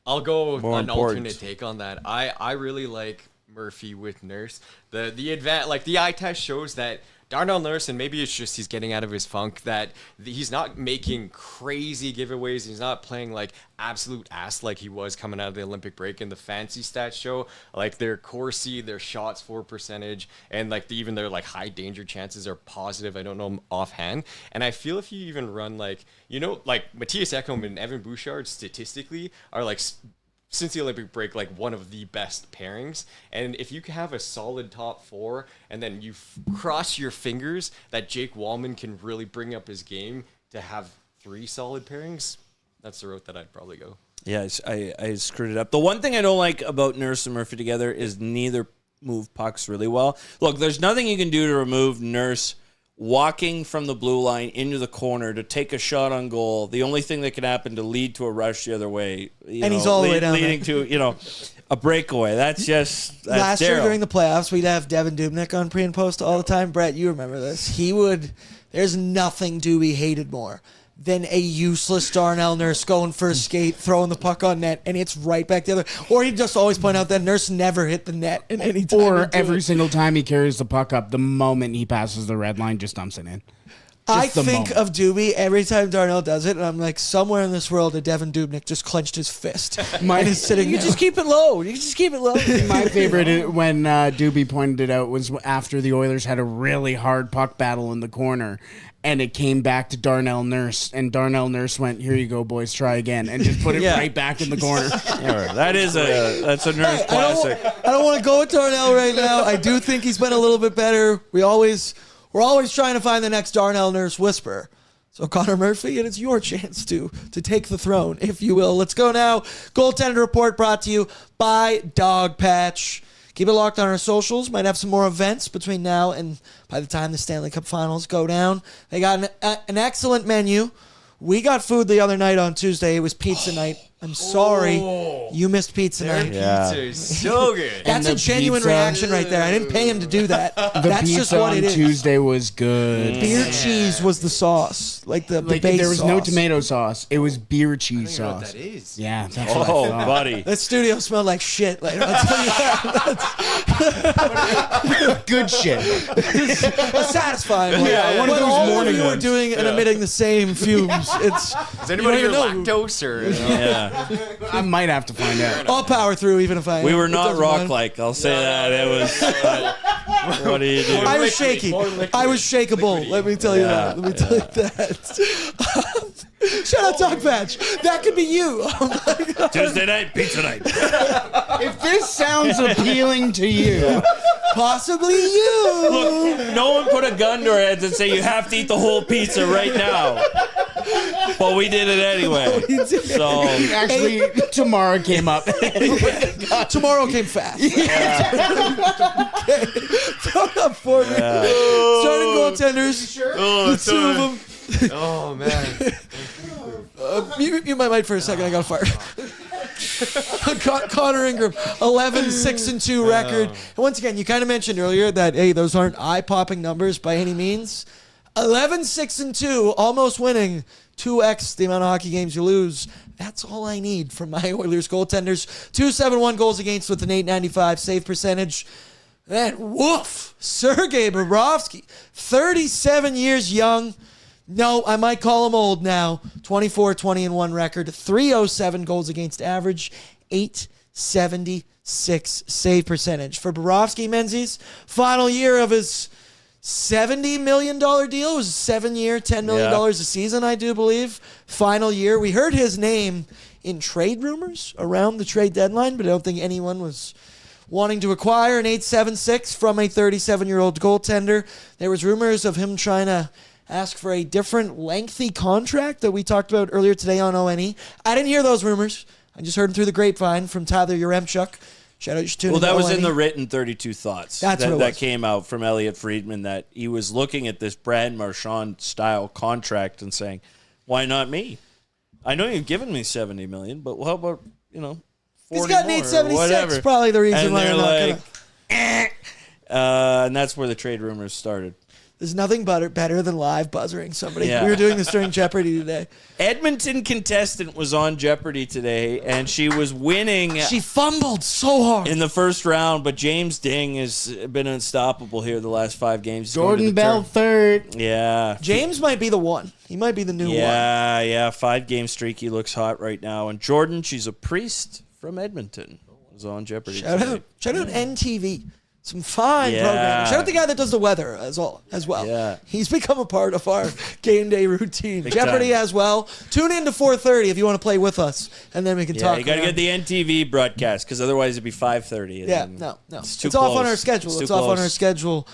I'll go more an important. alternate take on that. I really like Murphy with Nurse. The eye test shows that Darnell Nurse, and maybe it's just he's getting out of his funk, that he's not making crazy giveaways. He's not playing like absolute ass like he was coming out of the Olympic break. And the fancy stats show like their Corsi, their shots for percentage, and like even their like high danger chances are positive. I don't know them offhand. And I feel if you even run like Matthias Ekholm and Evan Bouchard statistically are like since the Olympic break, like one of the best pairings. And if you can have a solid top four and then you cross your fingers that Jake Wallman can really bring up his game to have three solid pairings, that's the route that I'd probably go. Yeah, I screwed it up. The one thing I don't like about Nurse and Murphy together is neither move pucks really well. Look, there's nothing you can do to remove Nurse walking from the blue line into the corner to take a shot on goal. The only thing that can happen to lead to a rush the other way. He's all the way down leading to, a breakaway. That's just Last year Daryl. during the playoffs, we'd have Devin Dubnyk on pre and post all the time. Brett, you remember this. There's nothing Doobie hated more than a useless Darnell Nurse going for a skate, throwing the puck on net, and it's right back the other. Or he'd just always point out that Nurse never hit the net in any time. Or every single time he carries the puck up, the moment he passes the red line, just dumps it in. I the think moment. of Doobie every time Darnell does it, and I'm like, somewhere in this world, a Devin Dubnyk just clenched his fist. Mine is sitting You there. just keep it low. You just keep it low. My favorite when Doobie pointed it out was after the Oilers had a really hard puck battle in the corner. And it came back to Darnell Nurse, and Darnell Nurse went, "Here you go, boys, try again," and just put it right back in the corner. That's a Nurse classic. I don't want to go with Darnell right now. I do think he's been a little bit better. We're always trying to find the next Darnell Nurse whisperer. So Connor Murphy, and it's your chance to take the throne, if you will. Let's go now. Goaltender report brought to you by Dog Patch. Keep it locked on our socials. Might have some more events between now and by the time the Stanley Cup Finals go down. They got an excellent menu. We got food the other night on Tuesday. It was pizza night. I'm sorry you missed pizza night. Pizza is so good. That's And a the genuine pizza- reaction right there. I didn't pay him to do that. The That's pizza just what on it is. Tuesday was good. Beer cheese was the sauce, like the base There was no sauce. tomato sauce. It was beer cheese I don't know what sauce. that is. Yeah, that's what I Oh, thought. buddy. That studio smelled like shit later. I'll tell you that. Good shit. A satisfying one. Yeah, one of When those all morning of you are ones. doing and emitting the same fumes. It's Is anybody you here don't even know. lactose or? Yeah. I might have to find out. I'll power through even if I. We am. were It not doesn't matter. rock-like. I'll say that. It was... what do you do? I was Liquid, shaky. more liquid. I was shakeable. Let me tell you Yeah, that. Let me tell you that. Shout out Dog Patch. That could be you. Oh my God. Tuesday night, pizza night. If this sounds appealing to you, Possibly you. Look, no one put a gun to our heads and say you have to eat the whole pizza right now. But we did it anyway. So actually, tomorrow came up. Tomorrow came fast. Okay. Throw it up for me. Starting goaltenders. The two of them. Oh man. Mute my mic for a second. I got fired. Connor Ingram, 11-6-2 record. And once again, you kind of mentioned earlier that, hey, those aren't eye-popping numbers by any means. 11-6-2, almost winning 2x the amount of hockey games you lose. That's all I need from my Oilers goaltenders. 271 goals against with an .895 save percentage. Then, woof, Sergei Bobrovsky, 37 years young. No, I might call him old now. 24-20-1 record, 307 goals against average, 876 save percentage. For Bobrovsky, Menzies, final year of his $70 million deal. It was a 7-year, $10 million a season, I do believe. Final year. We heard his name in trade rumors around the trade deadline, but I don't think anyone was wanting to acquire an 876 from a 37-year-old goaltender. There was rumors of him trying to ask for a different lengthy contract that we talked about earlier today on ONE. I didn't hear those rumors. I just heard them through the grapevine from Tyler Yaremchuk. Shout out to that was in the written 32 Thoughts. That came out from Elliot Friedman, that he was looking at this Brad Marchand-style contract and saying, why not me? I know you've given me $70 million, but how about, 40 He's got an more or 876, whatever. probably the reason And why they're they're not like, gonna... and that's where the trade rumors started. There's nothing better than live buzzering somebody. Yeah. We were doing this during Jeopardy today. Edmonton contestant was on Jeopardy today, and she was winning She fumbled so hard. in the first round, but James Ding has been unstoppable here the last 5 games. He's going to Jordan the Bell turn. third. Yeah. James might be the one. He might be the new one. Yeah, 5-game streak. He looks hot right now. And Jordan, she's a priest from Edmonton, was on Jeopardy Shout today. out NTV. Some fine Yeah. programming. Shout out the guy that does the weather as well. Yeah. He's become a part of our game day routine. Big Jeopardy time. as well. Tune in to 4:30 if you want to play with us, and then we can Yeah, talk. you got to around. get the NTV broadcast, because otherwise it'd be 5:30. Yeah, no. It's It's too off on close. our schedule. It's It's too off on close. our schedule.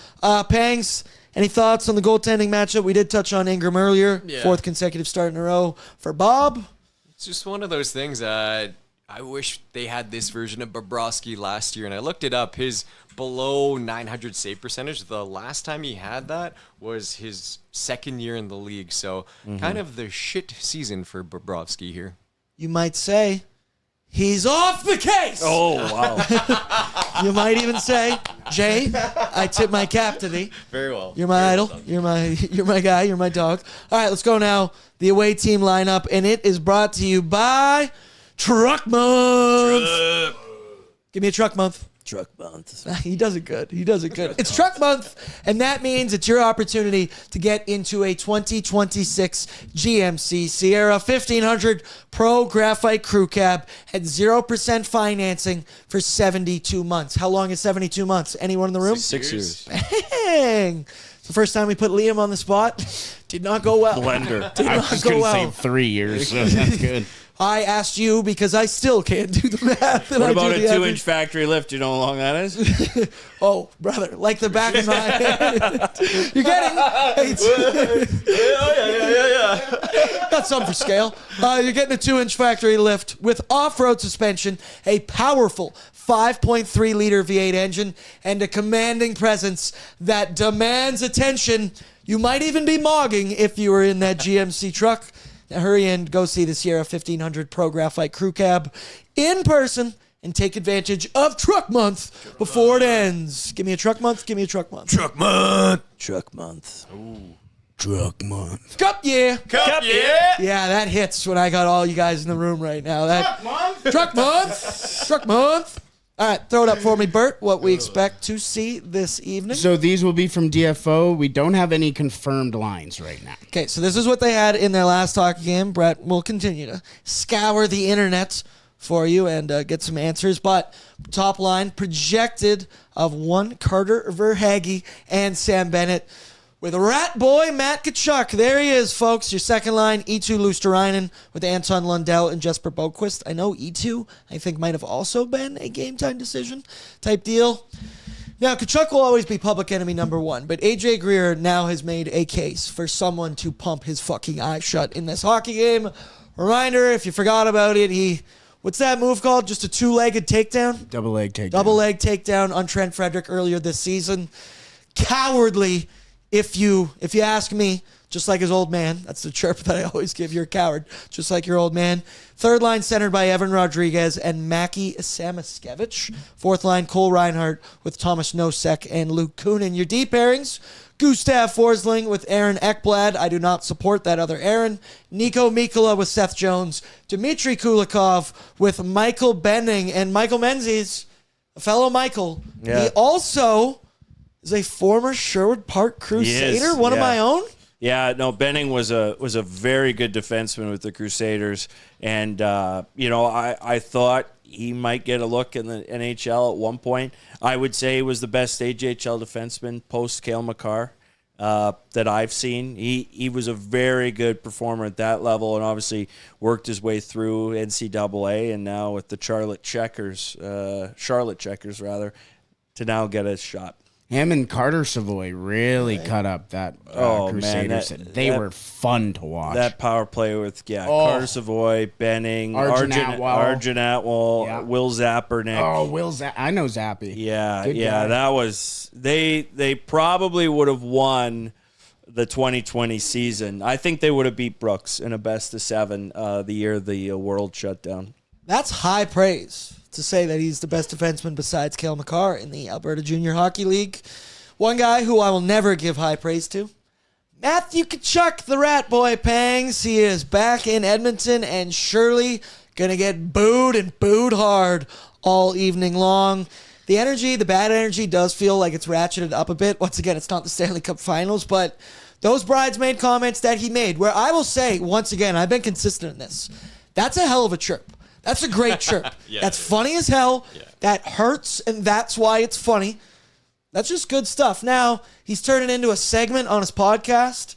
Pangs, any thoughts on the goaltending matchup? We did touch on Ingram earlier. Yeah. 4th consecutive start in a row for Bob. It's just one of those things. I wish they had this version of Bobrovsky last year, and I looked it up. His below 900 save percentage, the last time he had that was his 2nd year in the league. So kind of the shit season for Bobrovsky here. You might say he's off the case. Oh, wow. You might even say, Jay, I tip my cap to thee. Very well. You're my idol. You're my guy. You're my dog. All right, let's go now. The away team lineup, and it is brought to you by Truck Month. Give me a Truck Month. Truck month. He does it good. It's Truck Month, and that means it's your opportunity to get into a 2026 GMC Sierra 1500 Pro Graphite Crew Cab at 0% financing for 72 months. How long is 72 months? Anyone in the room? 6 years. Bang! It's the first time we put Liam on the spot. Did not go well. Blender. Did I not was go going to well. say 3 years, so that's good. I asked you because I still can't do the math. What about a 2-inch factory lift? You know how long that is? Oh, brother, like the back of my head. You're getting... Got some for scale. You're getting a 2-inch factory lift with off-road suspension, a powerful 5.3-liter V8 engine, and a commanding presence that demands attention. You might even be mogging if you were in that GMC truck. Now hurry in, go see the Sierra 1500 Pro Graphite Crew Cab in person and take advantage of Truck Month before it ends. Give me a Truck Month. Give me a Truck Month. Truck month. Truck month. Truck Month. Cup year. Cup, yeah. Yeah, that hits when I got all you guys in the room right now. Truck Month. Truck Month. Truck Month. All right, throw it up for me, Bert. What we expect to see this evening. So these will be from DFO. We don't have any confirmed lines right now. Okay, so this is what they had in their last hockey game. Brett will continue to scour the internet for you and get some answers. But top line projected of 1 Carter Verhaeghe and Sam Bennett. With Rat Boy Matt Tkachuk. There he is, folks. Your second line, Eetu Luosterainen with Anton Lundell and Jesper Boqvist. I know Eetu, I think, might have also been a game-time decision type deal. Now, Tkachuk will always be public enemy number 1, but AJ Greer now has made a case for someone to pump his fucking eyes shut in this hockey game. Reminder, if you forgot about it, what's that move called? Just a 2-legged takedown? Double leg takedown. Double leg takedown on Trent Frederick earlier this season. Cowardly, if you ask me, just like his old man. That's the chirp that I always give. You're a coward, just like your old man. Third line centered by Evan Rodriguez and Mackie Samoskevich. Fourth line, Cole Reinhardt with Thomas Nosek and Luke Kunin. Your deep pairings, Gustav Forsling with Aaron Ekblad. I do not support that other Aaron. Nico Mikkola with Seth Jones. Dmitry Kulikov with Michael Benning. And Michael Menzies, a fellow Michael. Yeah. He also is a former Sherwood Park Crusader, one of my own. Yeah, no, Benning was a very good defenseman with the Crusaders. And, I thought he might get a look in the NHL at one point. I would say he was the best AJHL defenseman post Cale Makar that I've seen. He was a very good performer at that level, and obviously worked his way through NCAA, and now with the Charlotte Checkers, to now get a shot. Him and Carter Savoy really cut up that Crusaders. They were fun to watch. That power play with Carter Savoy, Benning, Arjun Atwell, Will Zappernick. Oh, I know Zappy. Yeah, that was they probably would have won the 2020 season. I think they would have beat Brooks in a best of 7 the year the world shut down. That's high praise to say that he's the best defenseman besides Cale Makar in the Alberta Junior Hockey League. One guy who I will never give high praise to, Matthew Tkachuk, the Rat Boy Pangs. He is back in Edmonton and surely going to get booed and booed hard all evening long. The bad energy does feel like it's ratcheted up a bit. Once again, it's not the Stanley Cup Finals, but those bridesmaid comments that he made, where I will say, once again, I've been consistent in this, that's a hell of a chirp. That's a great chirp. That's funny as hell. Yeah. That hurts, and that's why it's funny. That's just good stuff. Now, he's turning into a segment on his podcast.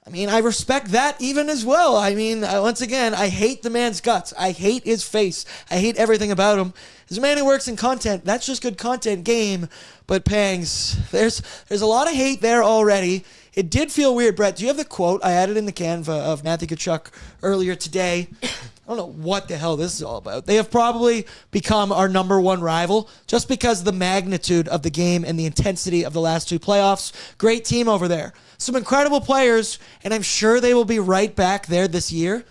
I mean, I respect that even as well. I mean, once again, I hate the man's guts. I hate his face. I hate everything about him. As a man who works in content, that's just good content game. But Pangs, there's a lot of hate there already. It did feel weird, Brett. Do you have the quote? I added in the Canva of Matthew Tkachuk earlier today. I don't know what the hell this is all about. They have probably become our number one rival just because of the magnitude of the game and the intensity of the last 2 playoffs. Great team over there. Some incredible players, and I'm sure they will be right back there this year.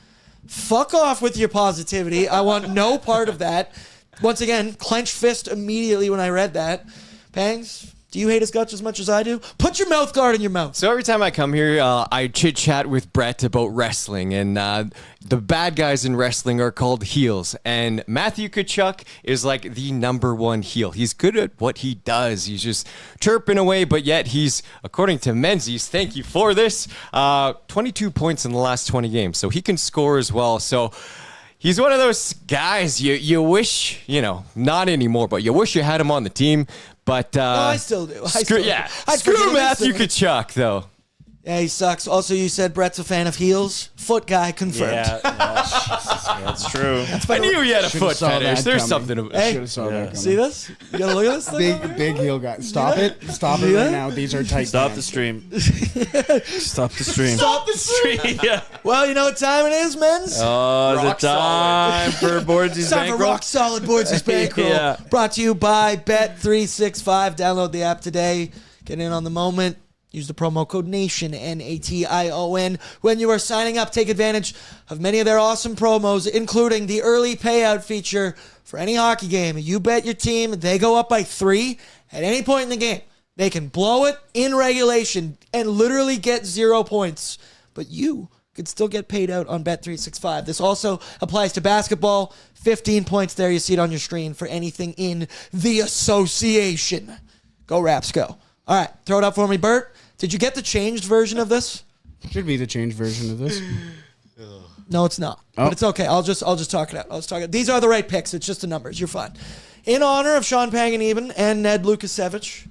Fuck off with your positivity. I want no part of that. Once again, clenched fist immediately when I read that. Pangs, do you hate his guts as much as I do? Put your mouth guard in your mouth. So every time I come here, I chit-chat with Brett about wrestling, and the bad guys in wrestling are called heels, and Matthew Tkachuk is like the number one heel. He's good at what he does. He's just chirping away, but yet he's, according to Menzies, thank you for this, 22 points in the last 20 games, so he can score as well. So he's one of those guys you wish, not anymore, but you wish you had him on the team. But no, I still do. Screw Matthew Tkachuk, though. Yeah, he sucks. Also, you said Brett's a fan of heels. Foot guy confirmed. Yeah, that's true. I knew he had a foot fetish. There's something about Hey, see this? You gotta look at this thing? Big heel guy. Stop it right now. These are tight. Stop the stream. Stop the stream. Stop the stream. Yeah. Well, you know what time it is, men's? Oh, is it time for Bordzy's time for Bankroll? Rock Solid Bordzy's Bankroll. Yeah. Brought to you by Bet365. Download the app today. Get in on the moment. Use the promo code NATION, NATION, when you are signing up. Take advantage of many of their awesome promos, including the early payout feature for any hockey game. You bet your team, they go up by 3 at any point in the game. They can blow it in regulation and literally get 0 points. But you could still get paid out on Bet365. This also applies to basketball. 15 points there. You see it on your screen for anything in the association. Go Raps, go. All right, throw it up for me, Bert. Did you get the changed version of this? Should be the changed version of this. No, it's not. But it's okay. I'll just talk it out. These are the right picks. It's just the numbers. You're fine. In honor of Sean Panganiban and Ned Lukasevich,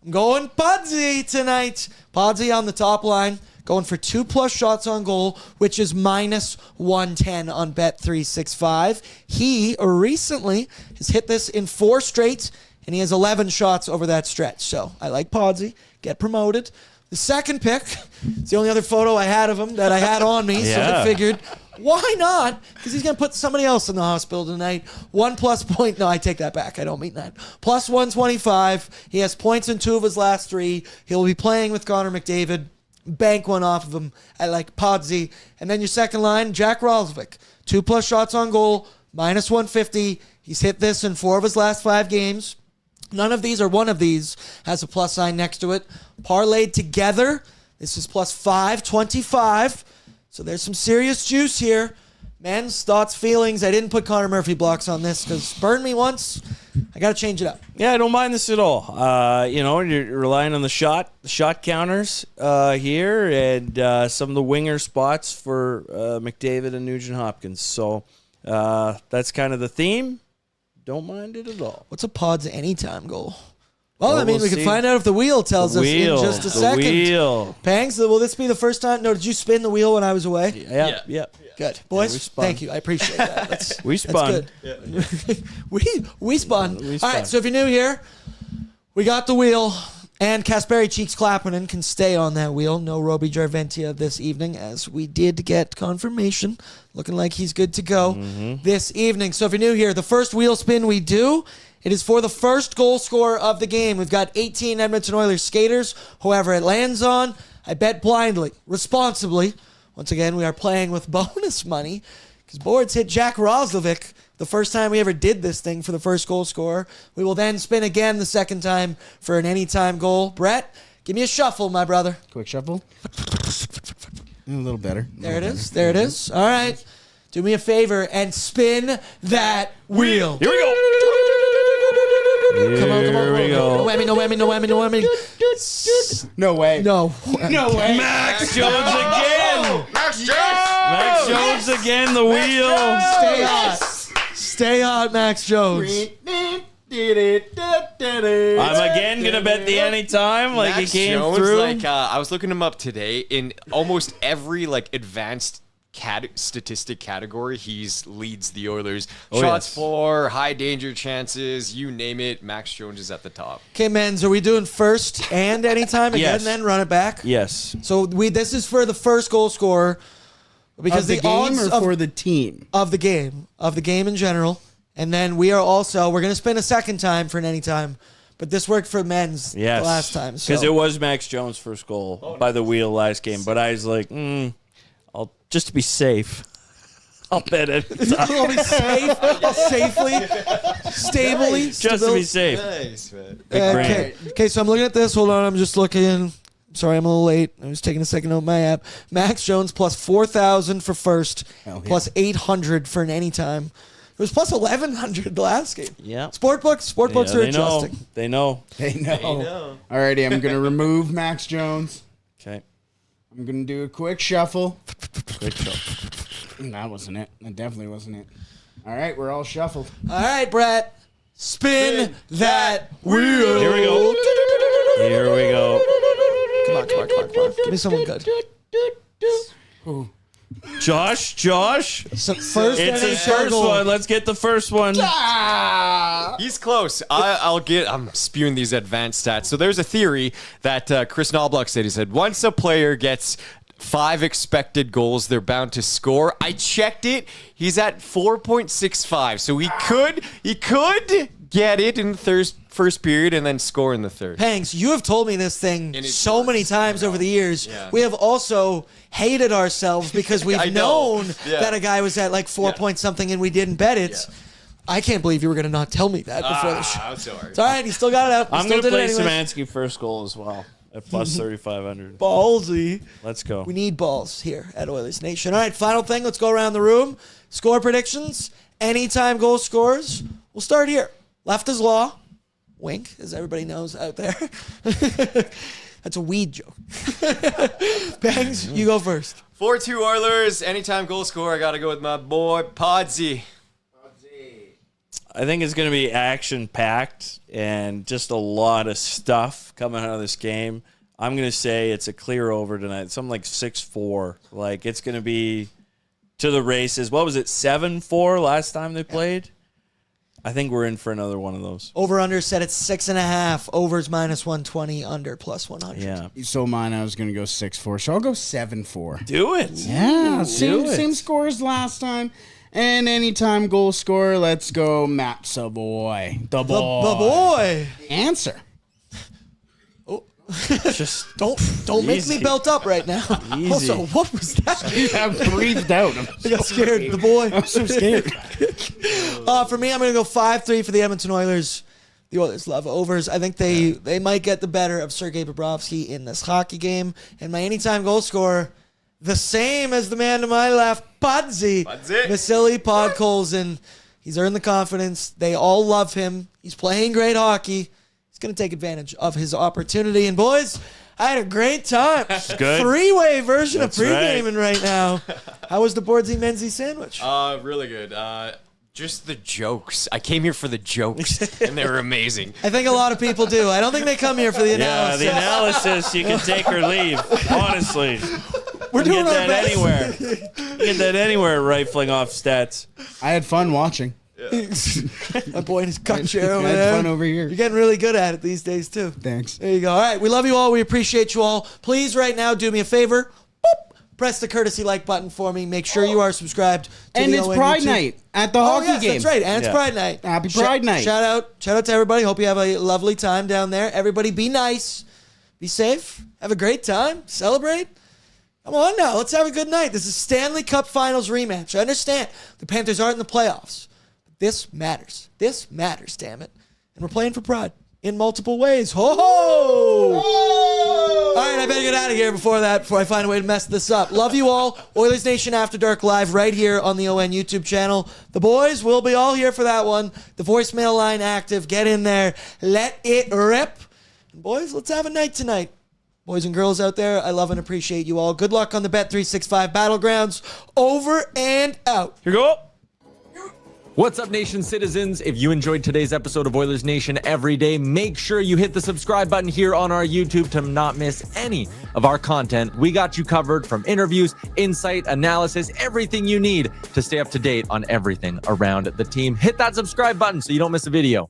I'm going Bordzy tonight. Bordzy on the top line, going for 2+ shots on goal, which is minus 110 on Bet365. He recently has hit this in 4 straight, and he has 11 shots over that stretch. So I like Bordzy. Get promoted. The second pick, it's the only other photo I had of him that I had on me, so I figured, why not? Because he's going to put somebody else in the hospital tonight. 1+ point. No, I take that back. I don't mean that. Plus 125. He has points in 2 of his last 3. He'll be playing with Connor McDavid. bank one off of him at like Bordzy. And then your second line, Jack Roslovic, 2+ shots on goal, -150. He's hit this in 4 of his last 5 games. None of these or one of these has a plus sign next to it. Parlayed together, this is +525. So there's some serious juice here. Men's thoughts, feelings. I didn't put Connor Murphy blocks on this because burned me once. I got to change it up. Yeah, I don't mind this at all. You're relying on the shot counters here, and some of the winger spots for McDavid and Nugent Hopkins. So that's kind of the theme. Don't mind it at all. What's a Pod's anytime goal? Well, I mean, we'll we can see. find out if the wheel tells us in just a second. Wheel. Pangs, will this be the first time? No, did you spin the wheel when I was away? Yeah. Good. Boys, we spun. thank you. I appreciate that. We spun. That's good. we spun. We All spun. right, so if you're new here, we got the wheel, and Kasperi Cheeks Kapanen can stay on that wheel. No Roby Järventie this evening, as we did get confirmation. Looking like he's good to go this evening. So if you're new here, the first wheel spin we do, it is for the first goal scorer of the game. We've got 18 Edmonton Oilers skaters. Whoever it lands on, I bet blindly, responsibly. Once again, we are playing with bonus money because Boards hit Jack Roslovic the first time we ever did this thing for the first goal scorer. We will then spin again the second time for an anytime goal. Brett, give me a shuffle, my brother. Quick shuffle. A little better. There it is. There it is. All right. Do me a favor and spin that wheel. Here we go. Come on. Here we go. No whammy, no whammy, no whammy, no whammy. No way. No. No way. Max Jones again. Max Jones again, the wheel. Stay hot. Stay hot, Max Jones. I'm again going to bet the anytime like Max he came Jones, through. I was looking him up today. In almost every advanced statistic category, he's leads the Oilers. Shots yes. for, high danger chances, you name it. Max Jones is at the top. Okay, men's, are we doing first and anytime again, Yes. then run it back? Yes. So this is for the first goal scorer because Of the game odds or for the team? of the game in general, and then we're going to spin a second time for an anytime, but this worked for men's Yes. the last time. Because it was Max Jones' first goal by the wheel last game. But I was like, I'll just to be safe, I'll bet it. I'll be safe. I'll safely, stably, Just to be safe. Nice, man. Okay, so I'm looking at this. Hold on, I'm just looking. Sorry, I'm a little late. I was taking a second on my app. Max Jones plus 4,000 for first, Hell yeah. plus 800 for an anytime. It was plus 1,100 the last game. Yeah. Sportbooks are they know. adjusting. They know. They know. Alrighty, I'm going to remove Max Jones. Okay. I'm going to do a quick shuffle. Quick shot. That wasn't it. That definitely wasn't it. All right, we're all shuffled. All right, Brett. Spin that wheel. Here we go. Here we go. Come on. Give me someone good. Josh. So first It's his NHL first goal. one. Let's get the first one. He's close. I'm spewing these advanced stats. So there's a theory that Chris Knobloch said. He said, once a player gets 5 expected goals, they're bound to score. I checked it. He's at 4.65. So he could get it in the first period and then score in the third. Pangs, you have told me this thing And it so works. many times over the years. Yeah. We have also hated ourselves because I we've know. known Yeah. that a guy was at like 4 point something and we didn't bet it. Yeah. I can't believe you were going to not tell me that before the show. I'm sorry. It's all right. He still got it up. He I'm still going to did it play anyways. Szymanski first goal as well at plus 3,500. Ballsy. Let's go. We need balls here at Oilers Nation. All right, final thing. Let's go around the room. Score predictions. Anytime goal scores. We'll start here. Left is law. Wink, as everybody knows out there. That's a weed joke. Bangs, you go first. 4-2 Oilers. Anytime goal scorer. I got to go with my boy, Bordzy. I think it's going to be action-packed and just a lot of stuff coming out of this game. I'm going to say it's a clear over tonight. Something like 6-4. Like, it's going to be to the races. What was it, 7-4 last time they played? I think we're in for another one of those. Over-under set at 6.5. Overs minus 120. Under plus 100. Yeah. So mine, I was going to go 6-4. So I'll go 7-4. Do it. Yeah, Do it. same score as last time. And anytime goal scorer, let's go Matt Savoy. The boy. The boy. Answer. Oh, Just Don't make Easy. me belt up right now. Easy. Also, what was that? I breathed out. I got scared. The boy. I'm so scared. For me, I'm going to go 5-3 for the Edmonton Oilers. The Oilers love overs. I think they might get the better of Sergei Bobrovsky in this hockey game. And my anytime goal scorer, the same as the man to my left, Bordzy. Vasily Podkolzin. He's earned the confidence. They all love him. He's playing great hockey. He's going to take advantage of his opportunity. And boys, I had a great time. good. Three-way version That's of pre-gaming right now. How was the Bordzy Menzies sandwich? Really good. Just the jokes. I came here for the jokes, and they were amazing. I think a lot of people do. I don't think they come here for the yeah, analysis. the analysis you can take or leave. Honestly, We're you doing get our that best. anywhere. You get that anywhere. Rifling off stats. I had fun watching. My boy in his cut chair I over had there. fun over here. You're getting really good at it these days, too. Thanks. There you go. All right, we love you all. We appreciate you all. Please, right now, do me a favor. Boop. Press the courtesy like button for me. Make sure you are subscribed to And the it's ON Pride YouTube. Night at the Oh, hockey yes, game. that's right. And it's Yeah. Pride Night. Happy Pride Night. Shout out to everybody. Hope you have a lovely time down there. Everybody be nice. Be safe. Have a great time. Celebrate. Come on now. Let's have a good night. This is Stanley Cup Finals rematch. I understand the Panthers aren't in the playoffs. This matters. This matters, damn it. And we're playing for pride in multiple ways. Ho ho! All right, I better get out of here before I find a way to mess this up. Love you all. Oilers Nation After Dark live right here on the ON YouTube channel. The boys will be all here for that one. The voicemail line active. Get in there. Let it rip. And boys, let's have a night tonight. Boys and girls out there, I love and appreciate you all. Good luck on the Bet365 Battlegrounds. Over and out. Here you go. What's up, Nation citizens? If you enjoyed today's episode of Oilers Nation Every Day, make sure you hit the subscribe button here on our YouTube to not miss any of our content. We got you covered from interviews, insight, analysis, everything you need to stay up to date on everything around the team. Hit that subscribe button so you don't miss a video.